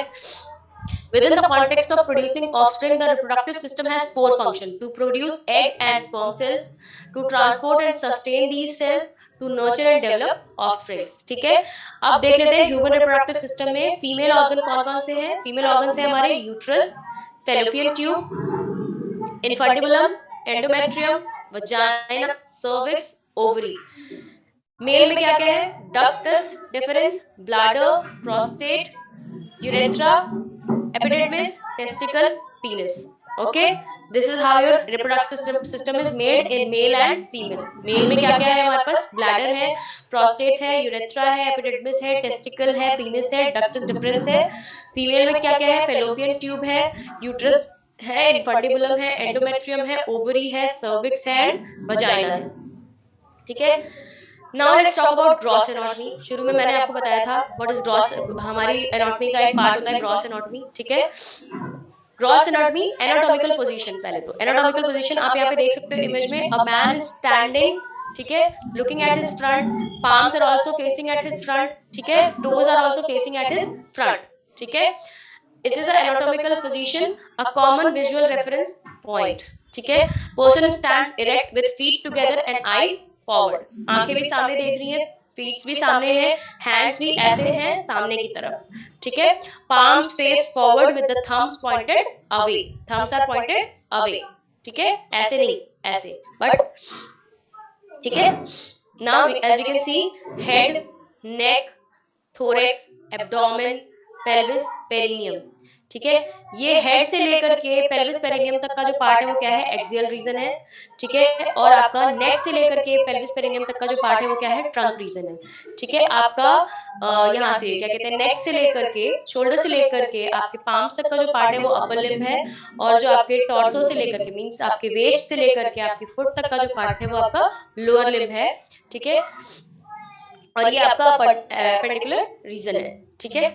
Within the context of producing offspring, the reproductive system has 4 functions: to produce egg and sperm cells, to transport and sustain these cells, to nurture and develop offsprings. ठीक है, अब देख लेते हैं ह्यूमन रिप्रोडक्टिव सिस्टम में female organ कौन कौन से हैं। फीमेल ऑर्गन है हमारे uterus, fallopian tube, infundibulum, endometrium, vagina, cervix, ovary. Male में क्या क्या है? Ductus deferens, bladder, prostate, urethra, epididymis, testicle, penis. Okay, this is how your reproductive system is made in male and female. Male में क्या क्या है हमारे पास? Bladder है, प्रोस्टेट है, यूरेथ्रा है, एपिडिडमिस है, टेस्टिकल है, पीनिस है, डक्टस डिफरेंस है। फीमेल में क्या क्या है? फेलोपियन ट्यूब है, यूट्रस है, इन्फंडिबुलम है, एंडोमेट्रियम है, ओवरी है, सर्विक्स है एंड वजाइना है। ठीक है, now let's talk about gross anatomy. शुरू में मैंने आपको बताया था व्हाट इज ग्रॉस, हमारी एनाटॉमी का एक पार्ट होता है ग्रॉस एनाटॉमी। ठीक है, ग्रॉस एनाटॉमी, एनाटॉमिकल पोजीशन। पहले तो एनाटॉमिकल पोजीशन आप यहाँ पे देख सकते हो इमेज में, अ मैन इज स्टैंडिंग, ठीक है, looking at his front, palms are also facing at his front, ठीक है, toes are also facing at his front. ठीक है, it is a anatomical position, a common visual reference point. ठीक है, person stands erect with feet together and eyes forward. आंखें भी सामने देख रही हैं, फीट्स भी सामने हैं, हैंड्स भी ऐसे हैं सामने की तरफ। ठीक है, palms face forward with the thumbs pointed away, thumbs are pointed away। ठीक है, ऐसे नहीं, ऐसे, बट ठीक है। now as we can see, head, neck, thorax, abdomen, pelvis, perineum। ठीक है, ये हेड से लेकर के पेल्विस पेरिनियम तक का जो पार्ट है वो क्या है? एक्सियल रीजन है। ठीक है, और आपका नेक से लेकर के पेल्विस पेरिनियम तक का जो पार्ट है वो क्या है? ट्रंक रीजन है। ठीक है, आपका यहाँ से क्या कहते हैं, नेक से लेकर के, शोल्डर से लेकर के आपके पाम्स तक का जो पार्ट है वो अपर लिम्ब है, और जो आपके टॉर्सो से लेकर के, मीन्स आपके वेस्ट से लेकर के आपकी फुट तक का जो पार्ट है वो आपका लोअर लिम्ब है। ठीक है, और ये आपका पेंडिकुलर रीजन है। ठीक है,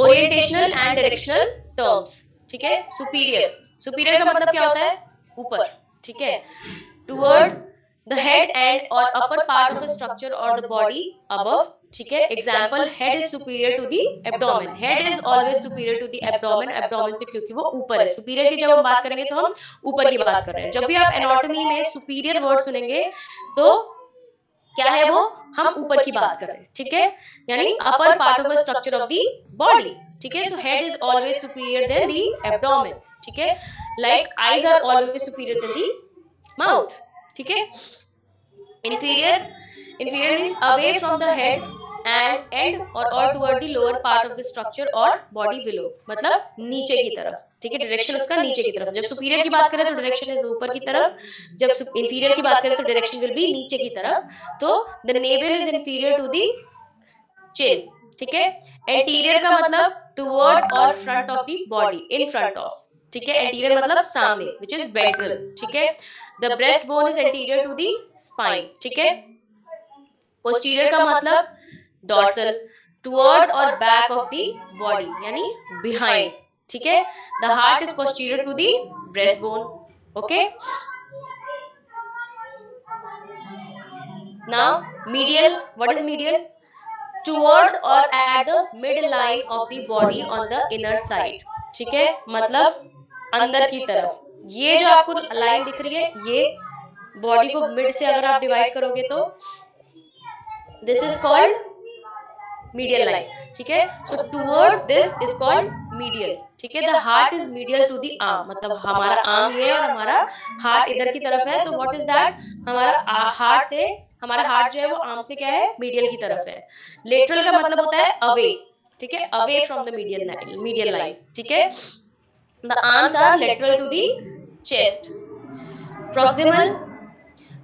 ओरिएंटेशनल एंड डायरेक्शनल टर्म्स। ठीक है, सुपीरियर, सुपीरियर का मतलब क्या होता है? ऊपर। ठीक है, toward the head end or upper part of the structure or the body above. ठीक है, example, head is superior to the abdomen, head is always superior to the abdomen, abdomen से क्योंकि वो ऊपर है। सुपीरियर की जब हम बात करेंगे तो हम ऊपर की बात कर रहे हैं। जब भी आप एनाटॉमी में सुपीरियर वर्ड सुनेंगे तो क्या है वो? हम ऊपर की बात कर रहे हैं। ठीक है, यानी upper part of the structure of the body. ठीक है, so head is always superior than the abdomen. ठीक है, like eyes are always superior than the mouth. ठीक है, inferior, inferior means away from the head and end or toward the lower part of the structure or body below, मतलब नीचे की तरफ। ठीक है, डायरेक्शन उसका नीचे की तरफ। जब सुपीरियर की बात करें तो डायरेक्शन इज ऊपर की तरफ, जब इंफीरियर की बात करें तो डायरेक्शन विल बी नीचे की तरफ। तो the navel is inferior to the chin. ठीक है, एंटीरियर का मतलब toward or front of the body, in front of. ठीक है, एंटीरियर मतलब सामने, विच इज वेंट्रल। ठीक है, the breast bone is anterior to the spine. ठीक है, पोस्टीरियर का मतलब dorsal, toward or back of the body, यानी बिहाइंड। ठीक है, the heart is posterior to the breast bone. Okay, now medial, what is medial? Toward or at the mid line of the body on the inner side. ठीक है, मतलब अंदर की तरफ। ये जो आपको लाइन दिख रही है, ये बॉडी को मिड से अगर आप डिवाइड करोगे तो this is called medial line. ठीक है, so towards this is called medial. ठीक है, the heart is medial to the arm, मतलब हमारा आर्म ये और हमारा हार्ट इधर की तरफ है, तो व्हाट इज दैट? हमारा हार्ट से, हमारा हार्ट जो है वो आर्म से क्या है? मीडियल की तरफ है। लेटरल का मतलब होता है अवे। ठीक है, away from the medial line. ठीक है, the arms are lateral to the chest. Proximal,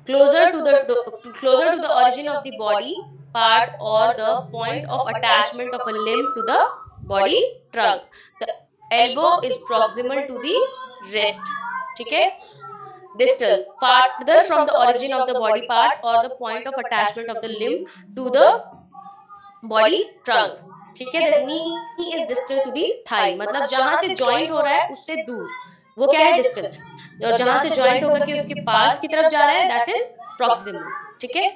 closer to the origin of the body part or the point of attachment of a limb to the body trunk. The elbow is proximal to the wrist. ठीक है, distal, farther from the origin of the body part or the point of attachment of the limb to the body trunk. ठीक है, the knee is distal to the thigh, मतलब जहां से joint हो रहा है उससे दूर, वो क्या है? डिस्टल। और जहां से ज्वाइंट होकर के उसके पास की तरफ जा रहा है, दैट इज प्रॉक्सिमल। ठीक है,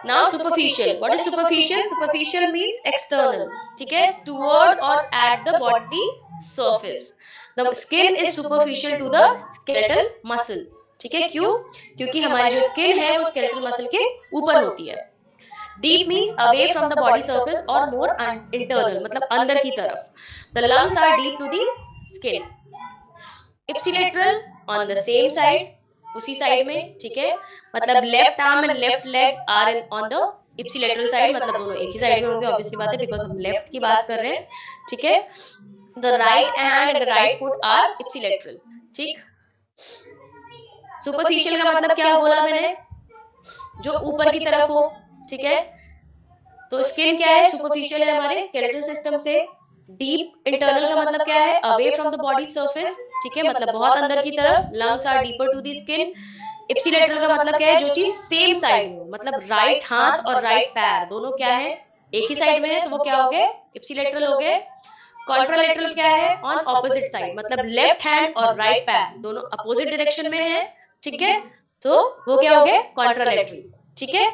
now superficial, what is superficial? Superficial means external, ठीक है, toward or at the body surface. The skin is superficial to the skeletal muscle, ठीक है, क्यों? क्योंकि हमारी जो स्किन है वो स्केलेटल मसल के ऊपर होती है। Deep means away from the body surface or more internal, मतलब अंदर की तरफ। The lungs are deep to the skin. Ipsilateral on the same side, उसी साइड में, ठीक है, मतलब left arm and left leg are in on the ipsilateral side, मतलब दोनों एक ही साइड में होंगे, ऑब्वियसली बात है, बिकॉज हम लेफ्ट की बात कर रहे हैं, ठीक है। The right hand and the right foot are ipsilateral, ठीक। सुपरफिशियल का मतलब क्या बोला मैंने? जो ऊपर की तरफ हो, ठीक है। तो स्किन क्या है? सुपरफिशियल है हमारे स्केलेटल सिस्टम से। डीप इंटरनल का मतलब क्या है? Away from the body surface, ठीक है, मतलब बहुत अंदर की तरफ। Lungs are deeper to the skin. Ipsilateral का मतलब क्या है? जो चीज सेम साइड में हो, मतलब राइट हाथ और राइट पैर दोनों क्या है? एक ही साइड में है, तो वो क्या हो गए? इप्सिलेटरल हो गए। कॉन्ट्रालेटरल क्या है? ऑन ऑपोजिट साइड, मतलब लेफ्ट हैंड और राइट पैर दोनों अपोजिट डायरेक्शन में है, ठीक है, तो वो क्या हो गए? कॉन्ट्रालेटरल, ठीक है।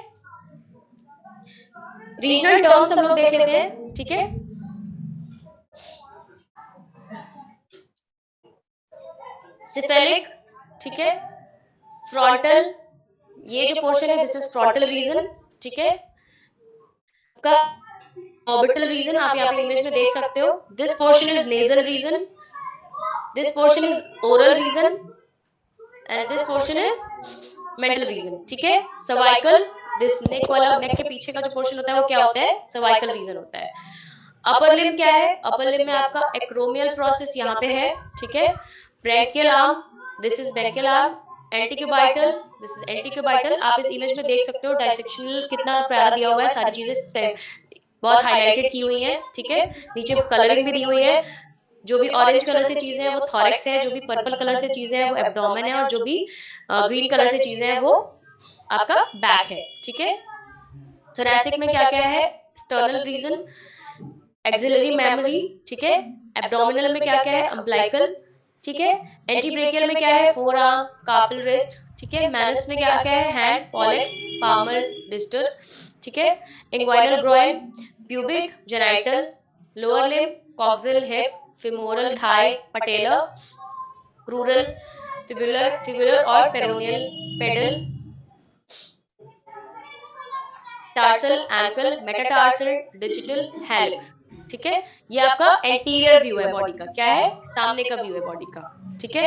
रीजनल टर्म्स हम लोग देख लेते हैं, ठीक है। सिफेलिक, ठीक है, फ्रंटल, ये जो पोर्शन है दिस इज फ्रंटल रीजन, ठीक है। का ऑर्बिटल रीजन आप यहाँ पे इमेज में देख सकते हो। This portion is nasal region, this portion is oral region and this portion is mental region, ठीक है। सर्वाइकल, दिस नेक वाला, नेक के पीछे का जो पोर्शन होता है वो क्या होता है? सर्वाइकल रीजन होता है। अपर लिम क्या है? अपर लिम में आपका एक्रोमियल प्रोसेस यहाँ पे है, ठीक है। Branchial arm, this is branchial arm. Antecubital, this is antecubital. आप इस इमेज में देख सकते हो डाइसेक्शनल कितना प्यारा दिया हुआ है, सारी चीजें बहुत हाईलाइटेड की हुई हैं, ठीक है। नीचे कलरिंग भी दी हुई है। जो भी ऑरेंज कलर से चीजें हैं वो थॉरेक्स है, जो भी पर्पल कलर से चीजें हैं वो एब्डोमेन है, और जो भी ग्रीन कलर से चीजें हैं वो आपका बैक है, ठीक है। थोरैसिक में क्या क्या है? स्टर्नल रीजन, एक्सिलरी मेमोरी, ठीक है। एब्डोमिनल में क्या क्या है? अम्बिलिकल, ठीक है। एंटीब्रेकियल में क्या है? फोर आर्म, कार्पल रिस्ट, ठीक है। मैनस में क्या क्या है? हैंड, पॉलेक्स, पामर, डिस्टर, ठीक है। Inguinal groin, pubic, genital, lower limb, coxal, hip, femoral, thigh, patella, crural, fibular, fibular or peroneal, pedal, tarsal, ankle, metatarsal, digital, hallux, ठीक है। ये आपका एंटीरियर व्यू है बॉडी का, क्या है? सामने का व्यू है बॉडी का, ठीक है।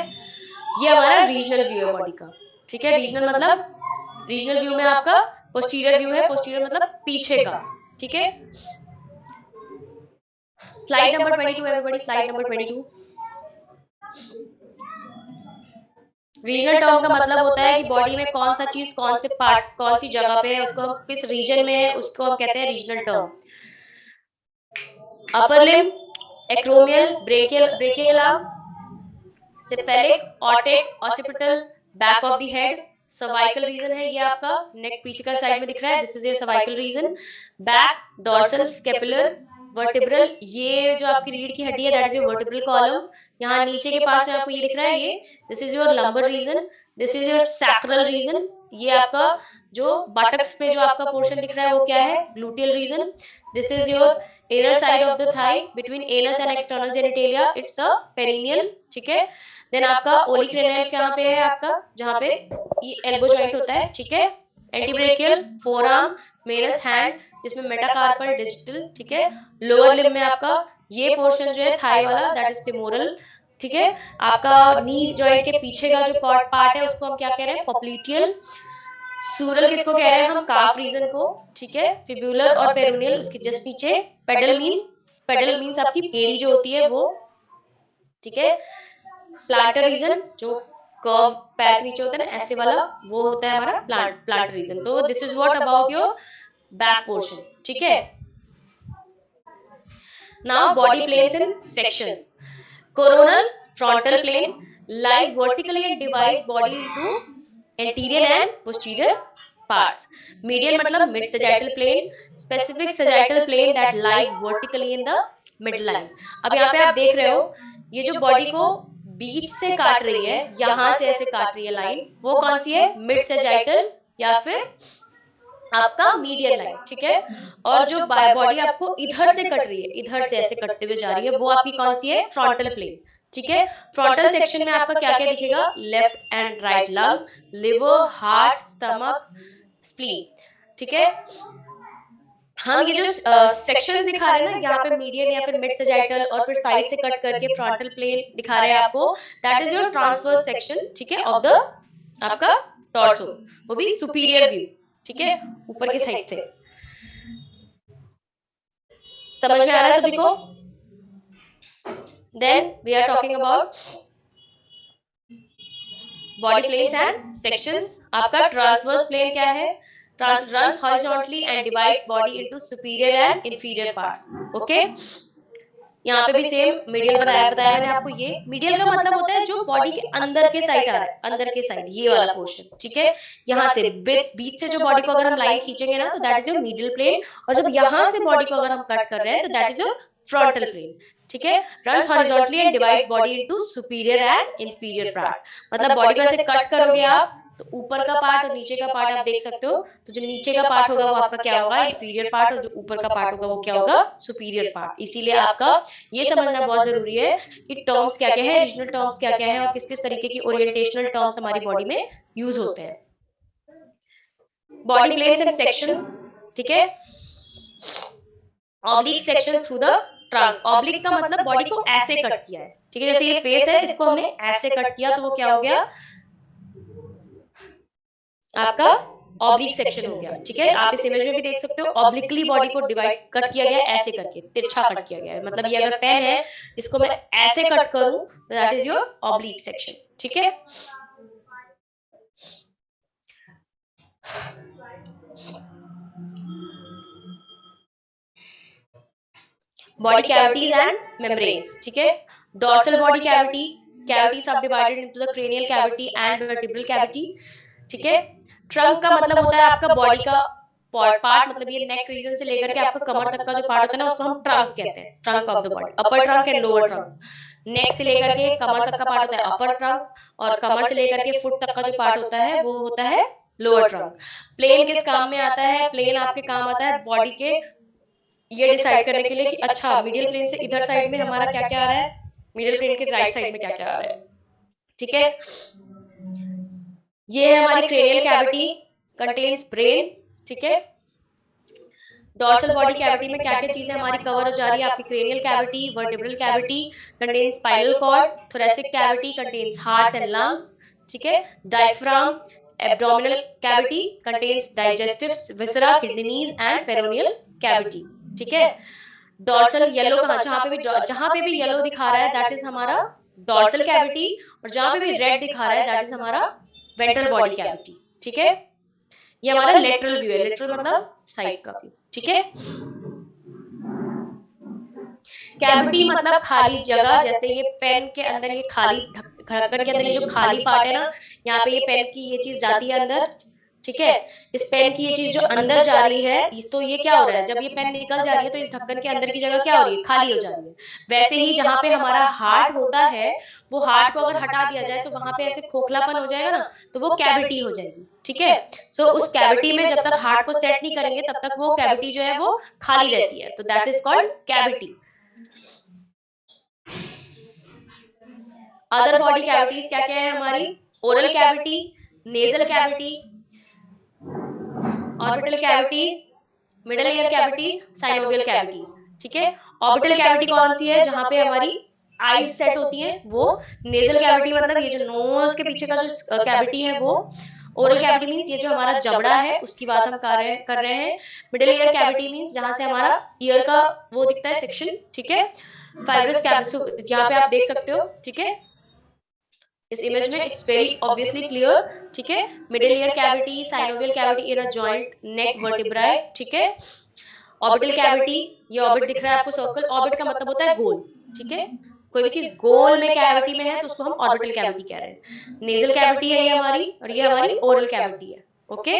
ये हमारा रीजनल व्यू है बॉडी का, ठीक है। रीजनल मतलब, रीजनल व्यू में आपका पोस्टीरियर व्यू है, पोस्टीरियर मतलब पीछे का, ठीक है। Slide number 22 everybody, slide number 22। Regional term का मतलब होता है कि बॉडी में कौन सा चीज, कौन से पार्ट, कौन सी जगह पे है, उसको हम किस रीजन में है, उसको हम कहते हैं regional term. Upper limb, acromial, brachial arm, cephalic, otic, occipital, back of the head, cervical region है ये आपका, नेक पीछे का साइड में दिख रहा है, this is your cervical region. Back, dorsal, scapular, vertebral, ये जो आपकी रीढ़ की हड्डी है that is your vertebral column. यहाँ नीचे के पास में आपको ये दिख रहा है, ये this is your lumbar region, this is your sacral region. ये आपका जो बटक्स पे जो आपका पोर्शन दिख रहा है वो क्या है? Gluteal region. This is your inner side of the thigh between anus and external genitalia, it's a perineal, ठीक है। देन आपका ओलिक्रेनियल कहाँ पे है आपका? जहाँ पे ये एल्बो जॉइंट होता है, ठीक है। एंटीब्रेकियल, फोरआर्म, मेरस हैंड जिसमें मेटाकार्पल, डिजिटल, ठीक है। लोअर लिम में आपका ये पोर्शन जो है थाई वाला दैट इज फेमोरल, ठीक है। आपका नी जॉइंट के पीछे का जो पार्ट है उसको हम क्या कह रहे हैं? पॉप्लिटियल। सूरल किसको कह रहे हैं हम? काफ रीजन को, ठीक है। फिब्यूलर और पेरोनियल उसके जस्ट नीचे। पेडल मींस आपकी एड़ी जो होती है वो, ठीक है। प्लांटर रीजन जो कर्व पैर के नीचे होता है ना ऐसे वाला, वो होता है हमारा प्लांटर रीजन। तो this is what about your back portion, ठीक है। Now body planes in sections. Coronal frontal plane lies vertically and divides body into anterior and posterior parts. Median मतलब mid sagittal plane, specific sagittal plane that lies vertically in the midline. अब यहाँ पे आप देख रहे हो ये जो बॉडी को बीच से काट रही है, यहाँ से ऐसे काट रही है लाइन, वो कौन सी है? मिड सैजिटल या फिर आपका मीडियन लाइन, ठीक है। और जो बॉडी आपको इधर से कट रही है, इधर से ऐसे कटते हुए जा रही है, वो आपकी कौन सी है, फ्रंटल प्लेन, ठीक है। फ्रंटल सेक्शन में आपका क्या क्या दिखेगा, left and right lung, liver, heart, stomach, spleen, ठीक है। हम ये जो सेक्शन दिखा रहे हैं ना, यहाँ पे मीडियन या फिर मिड सैजिटल और फिर साइड से कट करके फ्रंटल प्लेन दिखा रहे हैं आपको, that is your transverse section, ठीक है, ऑफ द आपका टॉर्सो, वो भी सुपीरियर व्यू, ठीक है, ऊपर की साइड से। समझ में आ रहा है सभी को? Then we are talking about body planes and sections. आपका ट्रांसवर्स प्लेन क्या है, runs horizontally and divides body into superior and inferior parts, okay। यहाँ पे भी सेम मीडियल बताया मैंने आपको। ये मीडियल का मतलब होता है जो बॉडी के अंदर के साइड आ रहा है, अंदर के साइड ये वाला पोर्शन, ठीक है। यहाँ से बीच से जो बॉडी को अगर हम लाइन खींचेंगे ना, तो that is your medial plane, और जब यहाँ से बॉडी को अगर हम कट कर रहे हैं तो that is your frontal plane, ठीक है। Runs horizontally and divides body into superior and inferior part, मतलब बॉडी को ऐसे कट करोगे आप तो ऊपर का पार्ट और नीचे का पार्ट आप देख सकते हो, तो जो नीचे का पार्ट होगा वो आपका क्या होगा, इंफीरियर पार्ट, और जो ऊपर का पार्ट होगा वो क्या होगा, सुपीरियर पार्ट। इसीलिए आपका ये समझना बहुत जरूरी है कि टर्म्स क्या क्या है, रीजनल टर्म्स क्या क्या है, और किस किस तरीके की ओरिएंटेशनल टर्म्स हमारी बॉडी में यूज होते हैं। बॉडी प्लेन्स एंड सेक्शंस, ठीक है। Oblique section through the trunk, oblique का मतलब बॉडी को ऐसे कट किया है, ठीक है। जैसे ये फेस है, इसको हमने ऐसे कट किया तो वो क्या हो गया, आपका ऑब्लिक सेक्शन हो गया, ठीक है। आप इस इमेज में भी देख सकते हो, ऑब्लिकली बॉडी को डिवाइड कट किया गया है, ऐसे करके तिरछा कट किया गया है, मतलब ये अगर पेन है, इसको मैं ऐसे कट करूं तो that is your oblique section, ठीक है। बॉडी कैविटीज एंड मेम्ब्रेन्स, ठीक है। Dorsal body cavity, cavities are divided into the cranial cavity and vertebral cavity, ठीक है। ट्रंक का मतलब होता है आपका बॉडी का पार्ट, मतलब ये नेक रीजन से लेकर के आपका कमर तक का जो पार्ट होता है ना, उसको हम ट्रंक कहते हैं, trunk of the body, upper trunk and lower trunk. Neck से लेकर के कमर तक का पार्ट होता है अपर ट्रंक, और कमर से लेकर के फुट तक का जो पार्ट होता है वो होता है लोअर ट्रंक। प्लेन किस काम में आता है, प्लेन आपके काम आता है बॉडी के ये डिसाइड करने के लिए कि अच्छा मीडियल प्लेन से इधर साइड में हमारा क्या क्या आ रहा है, मीडियल प्लेन के राइट साइड में क्या क्या आ रहा है, ठीक है। ये है हमारी क्रेनियल कैविटी, कंटेन्स ब्रेन, ठीक है। डोर्सल बॉडी कैविटी में क्या क्या चीजें हमारी कवर हो जा रही है, आपकी cranial cavity, vertebral cavity contains spinal cord, thoracic cavity contains heart and lungs, ठीक है। Diaphragm, abdominal cavity contains digestive viscera, kidneys and peroneal cavity, ठीक है। डोर्सल येलो कहाँ, जहां पे भी येलो दिखा रहा है दैट इज हमारा डोर्सल कैविटी, और जहां पे भी रेड दिखा रहा है दैट इज हमारा वेंट्रल बॉडी कैविटी, ठीक है। ये हमारा लेटरल व्यू है, लेटरल मतलब साइड का व्यू, ठीक है। कैविटी मतलब खाली जगह, जैसे ये पेन के अंदर ये खाली ढक्कन के अंदर ये जो खाली पार्ट है ना, यहाँ पे ये पेन की ये चीज जाती है अंदर, ठीक है। इस पेन की ये चीज जो अंदर जा रही है, तो ये क्या हो रहा है, जब ये पेन निकल जा रही है तो इस ढक्कन के अंदर की जगह क्या हो रही है, खाली हो जा रही है। वैसे ही जहाँ पे हमारा हार्ट होता है, वो हार्ट को अगर हटा दिया जाए तो वहां पे ऐसे खोखलापन हो जाएगा ना, तो वो कैविटी हो जाएगी, ठीक है। सो उस कैविटी में जब तक हार्ट को सेट नहीं करेंगे तब तक वो कैविटी जो है वो खाली रहती है, तो that is called cavity. Other body cavities क्या क्या है हमारी, oral cavity, nasal cavity, orbital cavities, middle ear cavities, synovial cavities, ठीक है। ऑर्बिटल कैविटी कौन सी है, जहां पे हमारी आईज सेट होती है वो। नेजल कैविटी मतलब ये जो नोज के पीछे का जो कैविटी है वो। ओरल कैविटी मींस ये जो हमारा जबड़ा है उसकी बात हम कर रहे हैं। मिडल ईयर कैविटी मींस जहां से हमारा ईयर का वो दिखता है सेक्शन, ठीक है। फाइब्रस कैविटी यहाँ पे आप देख सकते हो, ठीक है। इस इमेज में इट्स वेरी ऑब्वियसली क्लियर, ठीक है। Middle ear cavity, synovial cavity in a joint neck vertebrae, ठीक है। ऑर्बिटल कैविटी, ये ऑर्बिट दिख रहा है आपको सर्कल, ऑर्बिट का मतलब होता है गोल, ठीक है। कोई भी चीज गोल में कैविटी में है तो उसको हम ऑर्बिटल कैविटी कह रहे हैं। नेजल कैविटी है ये हमारी, और ये हमारी ओरल कैविटी है, okay.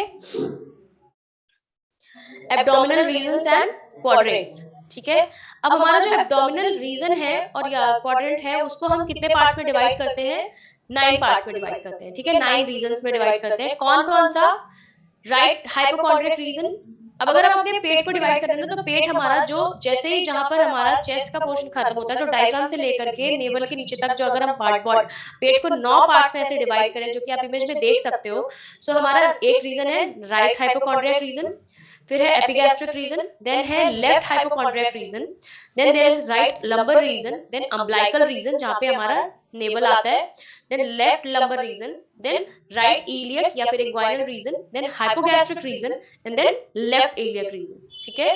Abdominal regions and quadrants, ठीक है। अब हमारा जो एब्डोमिनल रीजन है और क्वाड्रेंट है उसको हम कितने पार्ट्स में डिवाइड करते हैं, 9 पार्ट्स में डिवाइड करते हैं, ठीक है। 9 रीजन्स में डिवाइड करते हैं। कौन कौन सा, राइट हाइपोकॉन्ड्रियक रीजन। अब अगर हम अपने पेट को डिवाइड करें ना, तो पेट हमारा जो जैसे ही जहां पर हमारा चेस्ट का पोर्शन खत्म होता है, तो डायफ्राम से लेकर के नेवल के नीचे तक जो अगर हम पेट को 9 पार्ट्स में ऐसे डिवाइड करें, जो कि आप इमेज में देख सकते हो। सो हमारा एक रीजन है राइट हाइपोकॉन्ड्रियक रीजन, फिर है एपिगैस्ट्रिक रीजन, देन है left hypochondriac region, then there is right lumbar region, then umbilical region जहां पे हमारा नेवल आता है, then left lumbar region, then right iliac या फिर inguinal region, then hypogastric region, and then left iliac region. ठीक है,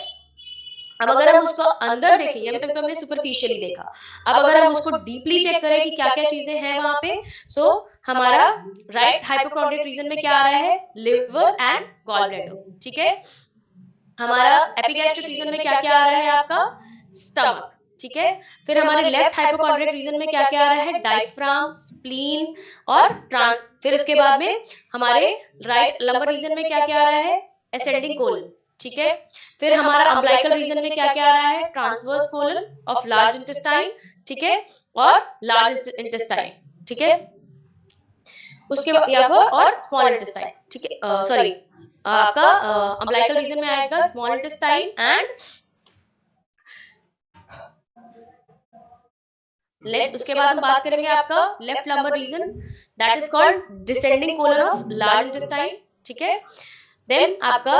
अब अगर हम उसको अंदर देखें, अभी तक तो हमने सुपरफिशियली देखा, अब अगर हम उसको डीपली चेक करें कि क्या क्या चीजें हैं वहां पे, सो हमारा राइट हाइपोकॉन्ड्रियक रीजन में क्या आ रहा है, लिवर एंड गॉल ब्लैडर। ठीक है, हमारा एपिगैस्ट्रिक रीजन में क्या क्या आ रहा है, आपका स्टमक। ठीक है, फिर हमारे लेफ्ट हाइपोकॉन्ड्रियक रीजन में क्या क्या आ रहा है, डायफ्राम, स्प्लीन और फिर उसके बाद में हमारे राइट लंबर रीजन में क्या क्या आ रहा है, असेंडिंग कोलन। ठीक है, फिर हमारा अम्बिलिकल रीजन में क्या क्या आ रहा है, transverse colon of large intestine. ठीक है, और लार्ज इंटेस्टाइन। ठीक है, उसके बाद या फिर और स्मॉल इंटेस्टाइन। ठीक है, सॉरी आपका अम्बिलिकल रीजन में आएगा स्मॉल इंटेस्टाइन एंड लेफ्ट। उसके बाद हम बात करेंगे आपका left lumbar reason, that is called descending colon of large intestine. ठीक है, देन आपका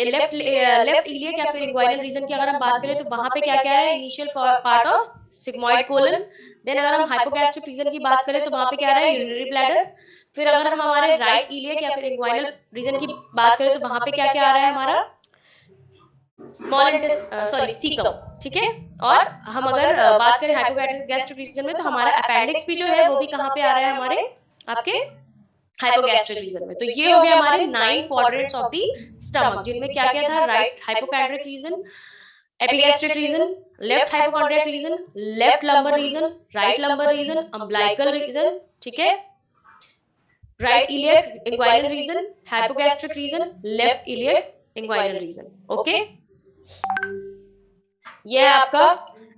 लेफ्ट इलियक या फिर इंग्वाइनल रीजन की अगर हम बात करें, तो वहां पे क्या क्या है, initial part of sigmoid colon. Then अगर हम हाइपोगैस्ट्रिक रीजन की बात करें, तो वहां पे क्या रहा है, यूरिनरी ब्लैडर। फिर अगर हम हमारे राइट इलियक या फिर इंग्वाइनल रीजन की बात करें, तो वहां पे क्या क्या आ रहा है, हमारा स्मॉल सॉरी स्थीकम। ठीक है, और हम अगर बात करें हाइपोगैस्ट्रिक रीजन में, तो हमारा अपेंडिक्स भी जो है वो भी कहाँ पे आ रहा है, हमारे आपके हाइपोगैस्ट्रिक रीजन में। तो ये हो गया हमारे 9 क्वाड्रेंट्स ऑफ द स्टमक, जिनमें क्या क्या था, right hypochondriac region, epigastric region, left hypochondriac region, left lumbar region, right lumbar region, umbilical region. ठीक है, right iliac inguinal region, hypogastric region, left iliac inguinal region. Okay, ये है आपका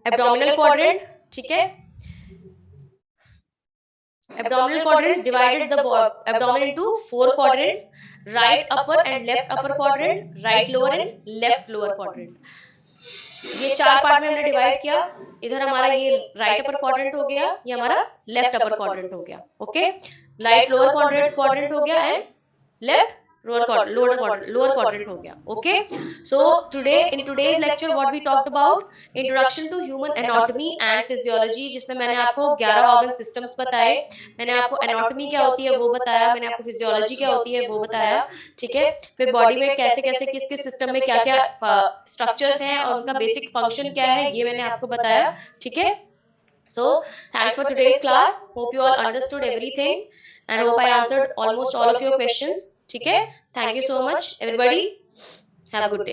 abdominal quadrant. ठीक है, abdominal quadrants divided the abdomen into 4 quadrants, right upper and left upper quadrant, right lower and left lower quadrant। ये 4 part में हमने divide किया। इधर हमारा ये राइट अपर क्वाड्रेंट हो गया, ये हमारा लेफ्ट अपर क्वाड्रेंट हो गया। ओके, राइट लोअर क्वाड्रेंट हो गया एंड लेफ्ट lower quadrant हो गया। Okay, so in today's lecture what we talked about introduction to human anatomy and physiology, जिसमें मैंने आपको 11 organ systems बताए। मैंने आपको anatomy क्या होती है वो बताया, मैंने आपको physiology क्या होती है वो बताया। ठीक है, फिर बॉडी में कैसे कैसे किस किस सिस्टम में क्या क्या स्ट्रक्चर्स हैं और उनका बेसिक फंक्शन क्या है, ये मैंने आपको बताया। ठीक है, so thanks for today's class, hope you all understood everything and hope I answered almost all of your questions। ठीक है, thank you so much everybody, have a good day.